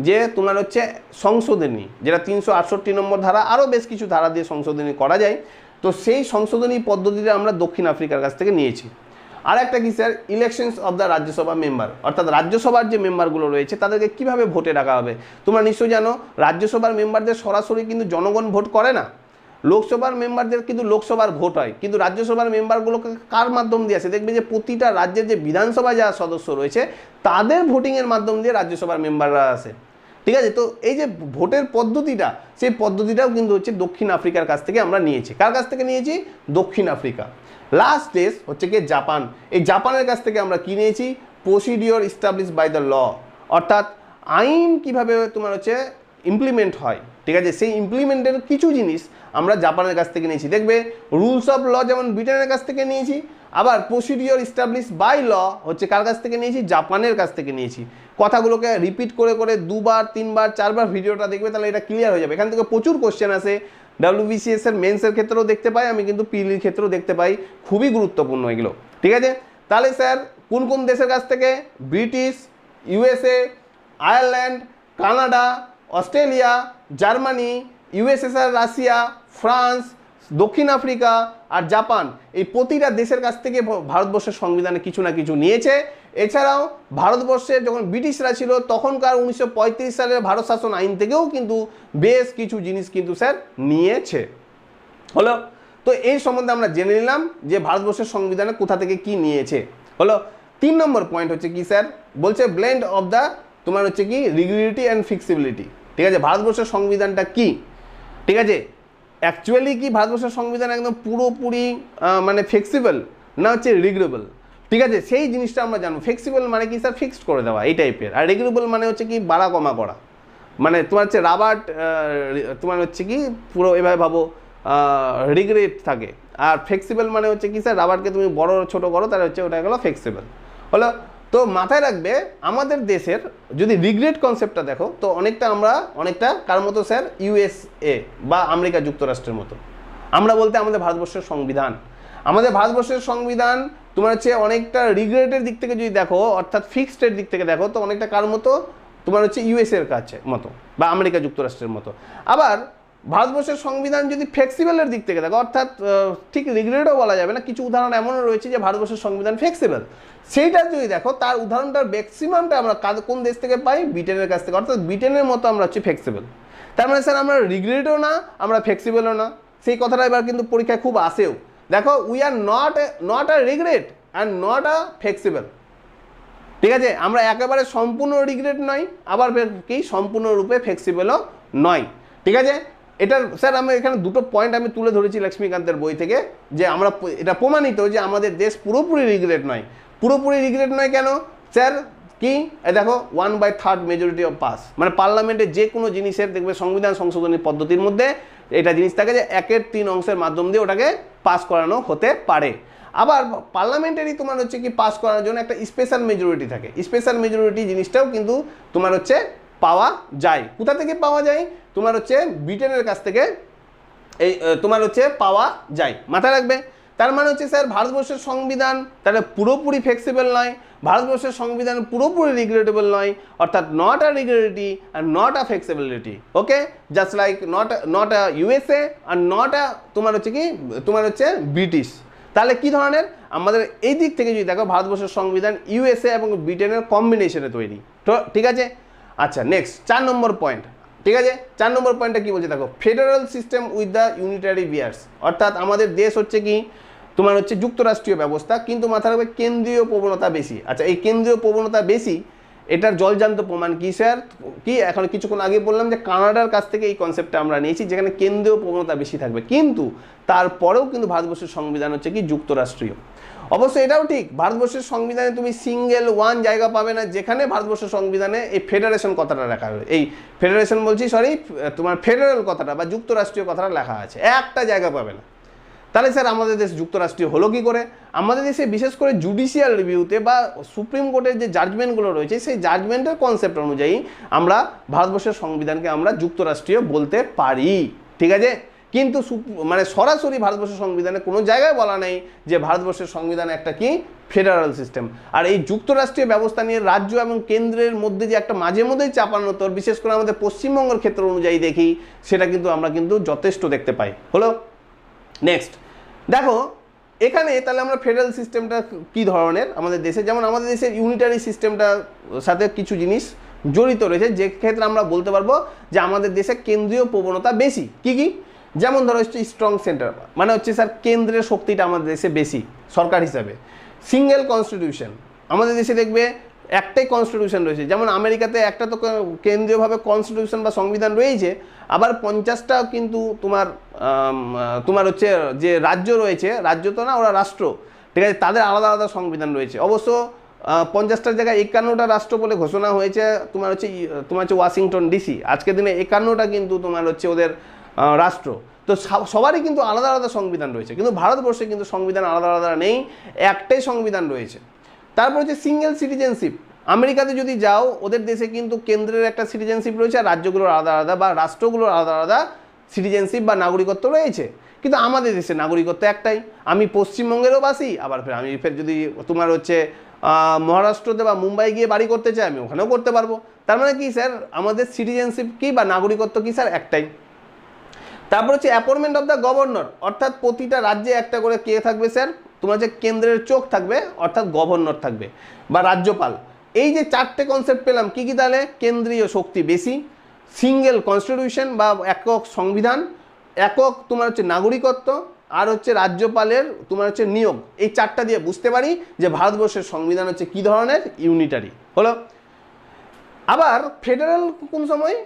যে তোমার হচ্ছে সংশোধনী, যেটা 368 নম্বর ধারা, আরও বেশ কিছু ধারা দিয়ে সংশোধনী করা যায়, তো সেই সংশোধনী পদ্ধতিটা আমরা দক্ষিণ আফ্রিকার কাছ থেকে নিয়েছি। আর একটা কি sir elections of the Rajya Sabha member, অর্থাৎ রাজ্যসভার যে মেম্বারগুলো রয়েছে তাদেরকে কিভাবে ভোটে রাখা হবে। তোমরা নিশ্চয়ই জানো রাজ্যসভার মেম্বারদের সরাসরি কিন্তু জনগণ ভোট করে না, লোকসভার মেম্বারদের কিন্তু লোকসভার ভোট হয়, কিন্তু রাজ্যসভার মেম্বারগুলোকে কার মাধ্যম দিয়ে আসে, দেখবে যে প্রতিটা রাজ্যের যে বিধানসভা যারা সদস্য রয়েছে তাদের ভোটিংয়ের মাধ্যম দিয়ে রাজ্যসভার মেম্বাররা আসে। ঠিক আছে, তো এই যে ভোটের পদ্ধতিটা, সেই পদ্ধতিটাও কিন্তু হচ্ছে দক্ষিণ আফ্রিকার কাছ থেকে আমরা নিয়েছি। কার কাছ থেকে নিয়েছি? দক্ষিণ আফ্রিকা। লাস্ট দেশ হচ্ছে কি জাপান। এই জাপানের কাছ থেকে আমরা কি নিয়েছি? Procedure establish by the law, অর্থাৎ আইন কিভাবে তোমার হচ্ছে ইমপ্লিমেন্ট হয়, ঠিক আছে, সেই ইমপ্লিমেন্টের কিছু জিনিস আমরা জাপানের কাছ থেকে নিয়েছি। দেখবে রুলস অফ ল যেমন ব্রিটেনের কাছ থেকে নিয়েছি, আবার প্রসিডিওর ইস্টাবলিশ বাই ল হচ্ছে কার কাছ থেকে নিয়েছি? জাপানের কাছ থেকে নিয়েছি। কথাগুলোকে রিপিট করে করে 2বার 3বার 4বার ভিডিওটা দেখবে, তাহলে এটা ক্লিয়ার হয়ে যাবে। এখান থেকে প্রচুর কোশ্চেন আসে, WBCS এর মেন্সের ক্ষেত্রেও দেখতে পাই আমি, কিন্তু পিলির ক্ষেত্রেও দেখতে পাই, খুবই গুরুত্বপূর্ণ এগুলো। ঠিক আছে, তাহলে স্যার কোন কোন দেশের কাছ থেকে? British, USA, Ireland, Canada, Australia, Germany, USSR, Russia, France, দক্ষিণ আফ্রিকা আর জাপান, এই প্রতিটা দেশের কাছ থেকে ভারতবর্ষের সংবিধানে কিছু না কিছু নিয়েছে। এছাড়াও ভারতবর্ষে যখন ব্রিটিশরা ছিল তখনকার 1935 সালের ভারত শাসন আইন থেকেও কিন্তু বেশ কিছু জিনিস কিন্তু স্যার নিয়েছে। হলো, তো এই সম্বন্ধে আমরা জেনে নিলাম যে ভারতবর্ষের সংবিধানে কোথা থেকে কি নিয়েছে। হলো, 3 নম্বর পয়েন্ট হচ্ছে কি স্যার? বলছে ব্লেন্ড অফ দ্য তোমার হচ্ছে কি রিগুলিটি অ্যান্ড ফিক্সিবিলিটি। ঠিক আছে, ভারতবর্ষের সংবিধানটা কি? ঠিক আছে, অ্যাকচুয়ালি কি ভারতবর্ষের সংবিধান একদম পুরোপুরি মানে ফ্লেক্সিবল না হচ্ছে রিগুলেবল? ঠিক আছে, সেই জিনিসটা আমরা জানবো। ফ্লেক্সিবল মানে কি স্যার? ফিক্সড করে দেওয়া এই টাইপের, আর রিগুলেবল মানে হচ্ছে কি বাড়া কমা করা, মানে তোমার হচ্ছে রাবার, তোমার হচ্ছে কি পুরো এভাবে ভাবো রিগ্রেট থাকে। আর ফ্লেক্সিবল মানে হচ্ছে কি স্যার? রাবারকে তুমি বড় ছোট করো, তাহলে হচ্ছে ওটা গেলো ফ্লেক্সিবল। হলো, তো মাথায় রাখবে আমাদের দেশের যদি রিগ্রেট কনসেপ্টটা দেখো, তো অনেকটা কার মতো স্যার? USA বা আমেরিকা যুক্তরাষ্ট্রের মতো। আমরা বলতে আমাদের ভারতবর্ষের সংবিধান তোমার হচ্ছে অনেকটা রিগ্রেটের দিক থেকে যদি দেখো, অর্থাৎ ফিক্সডের দিক থেকে দেখো, তো অনেকটা কার মতো? তোমার হচ্ছে USA এর কাছে মতো বা আমেরিকা যুক্তরাষ্ট্রের মতো। আবার ভারতবর্ষের সংবিধান যদি ফ্লেক্সিবলের দিক থেকে দেখো, অর্থাৎ ঠিক রিগ্রেটও বলা যাবে না, কিছু উদাহরণ এমনও রয়েছে যে ভারতবর্ষের সংবিধান ফ্লেক্সিবল, সেইটা যদি দেখো তার উদাহরণটার ম্যাক্সিমামটা আমরা কোন দেশ থেকে পাই? ব্রিটেনের কাছ থেকে। অর্থাৎ ব্রিটেনের মতো আমরা হচ্ছে ফ্লেক্সিবল। তার মানে স্যার আমরা রিগ্রেটও না, আমরা ফ্লেক্সিবলও না। সেই কথাটা এবার কিন্তু পরীক্ষায় খুব আসেও। দেখো we are not a regret and not a flexible. ঠিক আছে, আমরা একেবারে সম্পূর্ণ রিগ্রেট নয়, আবার কি সম্পূর্ণরূপে ফ্লেক্সিবলও নয়। ঠিক আছে, এটা স্যার আমি এখানে দুটো পয়েন্ট আমি তুলে ধরেছি লক্ষ্মীকান্তের বই থেকে, যে আমরা এটা প্রমাণিত যে আমাদের দেশ পুরোপুরি রিগ্রেট নয়। পুরোপুরি রিগ্রেট নয় কেন স্যার? কি দেখো 1/3 মেজরিটি অফ পাস, মানে পার্লামেন্টে যে কোনো জিনিসের দেখবে সংবিধান সংশোধনী পদ্ধতির মধ্যে এটা জিনিস থাকে যে 1/3 অংশের মাধ্যম দিয়ে ওটাকে পাস করানো হতে পারে। আবার পার্লামেন্টারি তোমার হচ্ছে কি পাস করার জন্য একটা স্পেশাল মেজরিটি থাকে। স্পেশাল মেজরিটি জিনিসটাও কিন্তু তোমার হচ্ছে পাওয়া যায়। কোথা থেকে পাওয়া যায়? তোমার হচ্ছে ব্রিটেনের কাছ থেকে এই তোমার হচ্ছে পাওয়া যায়, মাথায় রাখবে। তার মানে হচ্ছে স্যার ভারতবর্ষের সংবিধান তাহলে পুরোপুরি ফ্লেক্সিবল নয়, ভারতবর্ষের সংবিধান পুরোপুরি রিগ্রেটেবল নয়, অর্থাৎ not a rigidity and not a flexibility. Okay, just like not a USA আর নট আ তোমার হচ্ছে কি তোমার হচ্ছে ব্রিটিশ। তাহলে কি ধরনের? আমাদের এই দিক থেকে যদি দেখো ভারতবর্ষের সংবিধান USA এবং ব্রিটেনের কম্বিনেশনে তৈরি। তো ঠিক আছে, আচ্ছা নেক্সট 4 নম্বর পয়েন্ট। ঠিক আছে, 4 নম্বর পয়েন্টটা কি বলছে দেখো, federal system with the unitary bias, অর্থাৎ আমাদের দেশ হচ্ছে কি তোমার হচ্ছে যুক্তরাষ্ট্রীয় ব্যবস্থা, কিন্তু মাথায় রাখবে কেন্দ্রীয় প্রবণতা বেশি। আচ্ছা, এই কেন্দ্রীয় প্রবণতা বেশি এটার জলজান্ত প্রমাণ কি স্যার? কি এখন কিছুক্ষণ আগে বললাম যে কানাডার কাছ থেকে এই কনসেপ্টটা আমরা নিয়েছি, যেখানে কেন্দ্রীয় প্রবণতা বেশি থাকবে, কিন্তু তারপরেও কিন্তু ভারতবর্ষের সংবিধান হচ্ছে কি যুক্তরাষ্ট্রীয়। অবশ্যই এটাও ঠিক, ভারতবর্ষের সংবিধানে তুমি সিঙ্গেল ওয়ান জায়গা পাবে না যেখানে ভারতবর্ষের সংবিধানে এই ফেডারেশন কথাটা লেখা হবে, এই ফেডারেশন বলছি সরি তোমার ফেডারেল কথাটা বা যুক্তরাষ্ট্রীয় কথাটা লেখা আছে, একটা জায়গা পাবে না। তাহলে স্যার আমাদের দেশ যুক্তরাষ্ট্রীয় হলো কি করে? আমাদের দেশে বিশেষ করে জুডিশিয়াল রিভিউতে বা সুপ্রিম কোর্টের যে জাজমেন্টগুলো রয়েছে সেই জাজমেন্টের কনসেপ্ট অনুযায়ী আমরা ভারতবর্ষের সংবিধানকে আমরা যুক্তরাষ্ট্রীয় বলতে পারি। ঠিক আছে, কিন্তু মানে সরাসরি ভারতবর্ষের সংবিধানে কোনো জায়গায় বলা নেই যে ভারতবর্ষের সংবিধান একটা কি ফেডারাল সিস্টেম। আর এই যুক্তরাষ্ট্রীয় ব্যবস্থা নিয়ে রাজ্য এবং কেন্দ্রের মধ্যে যে একটা মাঝে মধ্যেই চাপানোতর, বিশেষ করে আমাদের পশ্চিমবঙ্গের ক্ষেত্র অনুযায়ী দেখি, সেটা কিন্তু আমরা কিন্তু যথেষ্ট দেখতে পাই। হলো নেক্সট দেখো এখানে তাহলে আমরা ফেডারেল সিস্টেমটা কি ধরনের আমাদের দেশে, যেমন আমাদের দেশের ইউনিটারি সিস্টেমটার সাথে কিছু জিনিস জড়িত রয়েছে, যে ক্ষেত্রে আমরা বলতে পারবো যে আমাদের দেশে কেন্দ্রীয় প্রবণতা বেশি। কি কি? যেমন ধরো হচ্ছে স্ট্রং সেন্টার, মানে হচ্ছে স্যার কেন্দ্রের শক্তিটা আমাদের দেশে বেশি সরকার হিসাবে। সিঙ্গেল কনস্টিটিউশন, আমাদের দেশে দেখবে একটাই কনস্টিটিউশন রয়েছে, যেমন আমেরিকাতে একটা তো কেন্দ্রীয়ভাবে কনস্টিটিউশন বা সংবিধান রয়েছে, আবার 50টাও কিন্তু তোমার হচ্ছে যে রাজ্য রয়েছে, রাজ্য তো না, ওরা রাষ্ট্র, ঠিক আছে, তাদের আলাদা আলাদা সংবিধান রয়েছে। অবশ্য 50টার জায়গায় 51টা রাষ্ট্র বলে ঘোষণা হয়েছে তোমার হচ্ছে ওয়াশিংটন ডিসি, আজকের দিনে 51টা কিন্তু তোমার হচ্ছে ওদের রাষ্ট্র। তো সবারই কিন্তু আলাদা আলাদা সংবিধান রয়েছে, কিন্তু ভারতবর্ষে কিন্তু সংবিধান আলাদা আলাদা নেই, একটাই সংবিধান রয়েছে। তারপর হচ্ছে সিঙ্গেল সিটিজেনশিপ, আমেরিকাতে যদি যাও ওদের দেশে কিন্তু কেন্দ্রের একটা সিটিজেনশিপ রয়েছে আর রাজ্যগুলোর আলাদা আলাদা বা রাষ্ট্রগুলোর আলাদা আলাদা সিটিজেনশিপ বা নাগরিকত্ব রয়েছে, কিন্তু আমাদের দেশে নাগরিকত্ব একটাই। আমি পশ্চিমবঙ্গেরও বাসি, আবার আমি যদি তোমার হচ্ছে মহারাষ্ট্রতে বা মুম্বাই গিয়ে বাড়ি করতে চাই, আমি ওখানেও করতে পারবো। তার মানে কি স্যার, আমাদের সিটিজেনশিপ কি বা নাগরিকত্ব কি স্যার, একটাই। তারপর হচ্ছে অ্যাপয়েন্টমেন্ট অফ দ্য গভর্নর, অর্থাৎ প্রতিটা রাজ্যে একটা করে কে থাকবে স্যার, তোমার যে কেন্দ্রের চোখ থাকবে, অর্থাৎ গভর্নর থাকবে বা রাজ্যপাল। এই যে চারটে কনসেপ্ট পেলাম, কি কি তাহলে? কেন্দ্রীয় শক্তি বেশি, সিঙ্গেল কনস্টিটিউশন বা একক সংবিধান, একক তোমার হচ্ছে নাগরিকত্ব, আর হচ্ছে রাজ্যপালের তোমার হচ্ছে নিয়োগ। এই চারটা দিয়ে বুঝতে পারি যে ভারতবর্ষের সংবিধান হচ্ছে কী ধরনের, ইউনিটারি। হলো আবার ফেডারেল কোন সময়?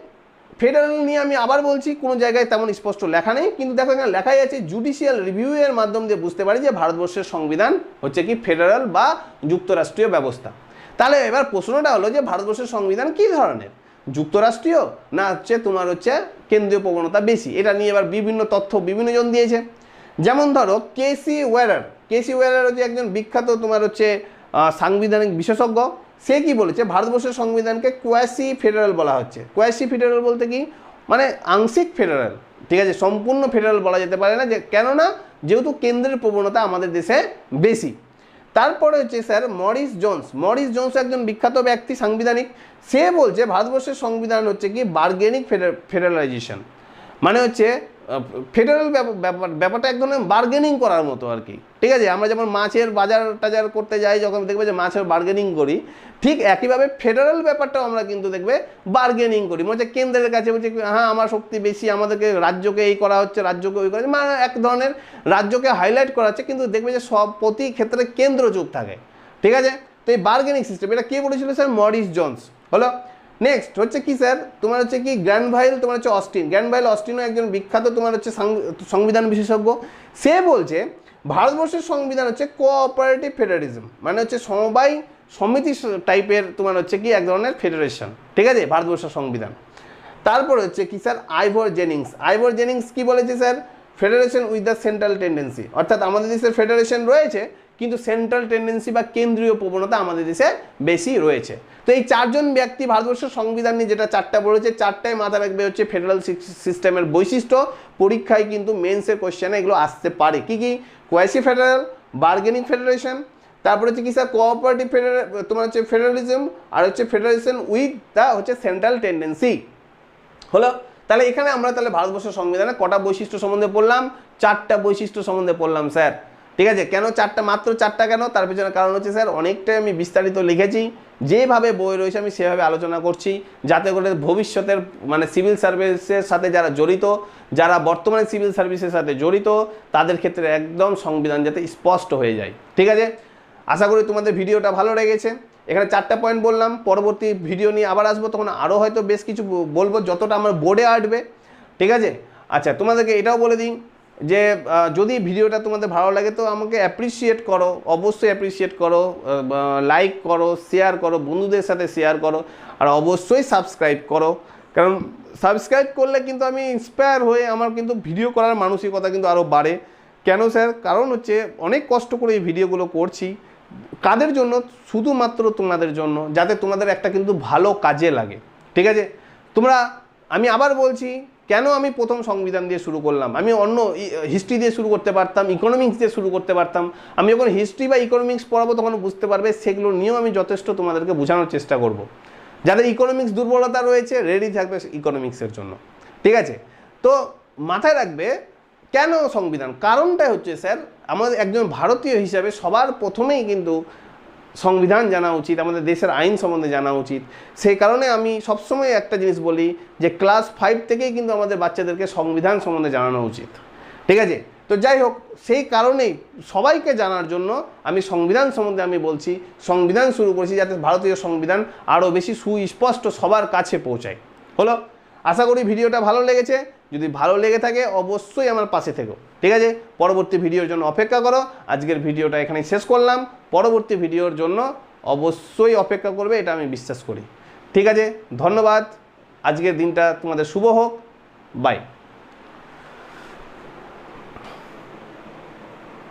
ফেডারেল নিয়ে আমি আবার বলছি, কোনো জায়গায় তেমন স্পষ্ট লেখা নেই, কিন্তু দেখো এখানে লেখাই আছে জুডিশিয়াল রিভিউ এর মাধ্যম দিয়ে বুঝতে পারি যে ভারতবর্ষের সংবিধান হচ্ছে কি ফেডারেল বা যুক্তরাষ্ট্রীয় ব্যবস্থা। তাহলে এবার প্রশ্নটা হলো যে ভারতবর্ষের সংবিধান কী ধরনের, যুক্তরাষ্ট্রীয় না হচ্ছে তোমার হচ্ছে কেন্দ্রীয় প্রবণতা বেশি? এটা নিয়ে এবার বিভিন্ন তথ্য বিভিন্ন জন দিয়েছে। যেমন ধরো কেসি ওয়ারার হচ্ছে একজন বিখ্যাত তোমার হচ্ছে সাংবিধানিক বিশেষজ্ঞ। সে কি বলেছে, ভারতবর্ষের সংবিধানকে কোয়াসি ফেডারেল বলা হচ্ছে। কোয়াসি ফেডারেল বলতে কি, মানে আংশিক ফেডারেল, ঠিক আছে, সম্পূর্ণ ফেডারেল বলা যেতে পারে না, যে কেননা যেহেতু কেন্দ্রের প্রবণতা আমাদের দেশে বেশি। তারপরে হচ্ছে স্যার মরিস জোন্স একজন বিখ্যাত ব্যক্তি সাংবিধানিক। সে বলছে ভারতবর্ষের সংবিধান হচ্ছে কি বার্গেনিং ফেডারালাইজেশন, মানে হচ্ছে ফেডারেল ব্যাপারটা এক ধরনের বার্গেনিং করার মতো আর কি, ঠিক আছে। আমরা যেমন মাছের বাজার টাজার করতে যাই, যখন দেখবে যে মাছের বার্গেনিং করি, ঠিক একইভাবে ফেডারেল ব্যাপারটাও আমরা কিন্তু দেখবে বার্গেনিং করি, মানে কেন্দ্রের কাছে বলছে হ্যাঁ আমার শক্তি বেশি, আমাদেরকে রাজ্যকে এই করা হচ্ছে, রাজ্যকে ওই করা হচ্ছে, মানে এক ধরনের রাজ্যকে হাইলাইট করা হচ্ছে, কিন্তু দেখবে যে সব প্রতি ক্ষেত্রে কেন্দ্র চুপ থাকে, ঠিক আছে। তো এই বার্গেনিং সিস্টেম এটা কে বলেছিল স্যার? Morris Jones. হলো নেক্সট হচ্ছে কি স্যার, তোমার হচ্ছে কি গ্র্যান্ডভাইল তোমার হচ্ছে অস্টিনও একজন বিখ্যাত তোমার হচ্ছে সংবিধান বিশেষজ্ঞ। সে বলছে ভারতবর্ষের সংবিধান হচ্ছে কোঅপারেটিভ ফেডারেলিজম, মানে হচ্ছে সমবায় সমিতি টাইপের তোমার হচ্ছে কি এক ধরনের ফেডারেশন, ঠিক আছে, ভারতবর্ষের সংবিধান। তারপর হচ্ছে কি স্যার আইভর জেনিংস কি বলেছে sir? Federation with the central tendency, অর্থাৎ আমাদের দেশের ফেডারেশন রয়েছে কিন্তু সেন্ট্রাল টেন্ডেন্সি বা কেন্দ্রীয় প্রবণতা আমাদের দেশে বেশি রয়েছে। তো এই চারজন ব্যক্তি ভারতবর্ষের সংবিধান নিয়ে যেটা চারটা বলেছে, চারটায় মাথা রাখবে হচ্ছে ফেডারেল সিস্টেমের বৈশিষ্ট্য। পরীক্ষায় কিন্তু মেন্সের কোশ্চেনে এগুলো আসতে পারে। কি কি? কোয়াসি ফেডারেল, বার্গেনিং ফেডারেশন, তারপরে হচ্ছে কি স্যার কোঅপারেটিভ তোমার হচ্ছে ফেডারেলিজম, আর হচ্ছে ফেডারেশন উইথ দ্য হচ্ছে সেন্ট্রাল টেন্ডেন্সি। হলো তাহলে এখানে আমরা তাহলে ভারতবর্ষের সংবিধানে কটা বৈশিষ্ট্য সম্বন্ধে পড়লাম? চারটা বৈশিষ্ট্য সম্বন্ধে পড়লাম স্যার, ঠিক আছে। কেন চারটা, মাত্র চারটা কেন? তার পিছনে কারণ হচ্ছে স্যার অনেকটাই আমি বিস্তারিত লিখেছি, যেভাবে বই রয়েছে আমি সেভাবে আলোচনা করছি, যাতে করে ভবিষ্যতের মানে সিভিল সার্ভিসের সাথে যারা জড়িত, যারা বর্তমানে সিভিল সার্ভিসের সাথে জড়িত, তাদের ক্ষেত্রে একদম সংবিধান যাতে স্পষ্ট হয়ে যায়, ঠিক আছে। আশা করি তোমাদের ভিডিওটা ভালো লেগেছে। এখানে চারটা পয়েন্ট বললাম, পরবর্তী ভিডিও নিয়ে আবার আসবো, তখন আরও হয়তো বেশ কিছু বলবো যতটা আমার বোর্ডে আসবে, ঠিক আছে। আচ্ছা, তোমাদেরকে এটাও বলে দিই যে যদি ভিডিওটা তোমাদের ভালো লাগে তো আমাকে অ্যাপ্রিসিয়েট করো, অবশ্যই অ্যাপ্রিসিয়েট করো, লাইক করো, শেয়ার করো, বন্ধুদের সাথে শেয়ার করো, আর অবশ্যই সাবস্ক্রাইব করো, কারণ সাবস্ক্রাইব করলে কিন্তু আমি ইন্সপায়ার হয়ে আমার কিন্তু ভিডিও করার মানসিকতা কিন্তু আরও বাড়ে। কেন স্যার? কারণ হচ্ছে অনেক কষ্ট করে এই ভিডিওগুলো করছি, কাদের জন্য? শুধুমাত্র তোমাদের জন্য, যাতে তোমাদের একটা কিন্তু ভালো কাজে লাগে, ঠিক আছে। তোমরা, আমি আবার বলছি, কেন আমি প্রথম সংবিধান দিয়ে শুরু করলাম, আমি অন্য হিস্ট্রি দিয়ে শুরু করতে পারতাম, ইকোনমিক্স দিয়ে শুরু করতে পারতাম। আমি যখন হিস্ট্রি বা ইকোনমিক্স পড়াবো তখন বুঝতে পারবে, সেগুলো নিয়েও আমি যথেষ্ট তোমাদেরকে বোঝানোর চেষ্টা করব। যাদের ইকোনমিক্স দুর্বলতা রয়েছে রেডি থাকবে ইকোনমিক্সের জন্য, ঠিক আছে? তো মাথায় রাখবে কেন সংবিধান, কারণটাই হচ্ছে স্যার আমাদের একজন ভারতীয় হিসাবে সবার প্রথমেই কিন্তু সংবিধান জানা উচিত, আমাদের দেশের আইন সম্বন্ধে জানা উচিত। সেই কারণে আমি সবসময় একটা জিনিস বলি যে ক্লাস 5 থেকেই কিন্তু আমাদের বাচ্চাদেরকে সংবিধান সম্বন্ধে জানানো উচিত, ঠিক আছে? তো যাই হোক, সেই কারণেই সবাইকে জানার জন্য আমি সংবিধান সম্বন্ধে আমি বলছি, সংবিধান শুরু করেছি যাতে ভারতীয় সংবিধান আরও বেশি সুস্পষ্ট সবার কাছে পৌঁছায়। হলো, আশা করি ভিডিওটা ভালো লেগেছে। যদি ভালো লেগে থাকে অবশ্যই আমার পাশে থেকো, ঠিক আছে? পরবর্তী ভিডিওর জন্য অপেক্ষা করো। আজকের ভিডিওটা এখানেই শেষ করলাম, পরবর্তী ভিডিওর জন্য অবশ্যই অপেক্ষা করবে, এটা আমি বিশ্বাস করি। ঠিক আছে, ধন্যবাদ। আজকের দিনটা তোমাদের শুভ হোক। বাই।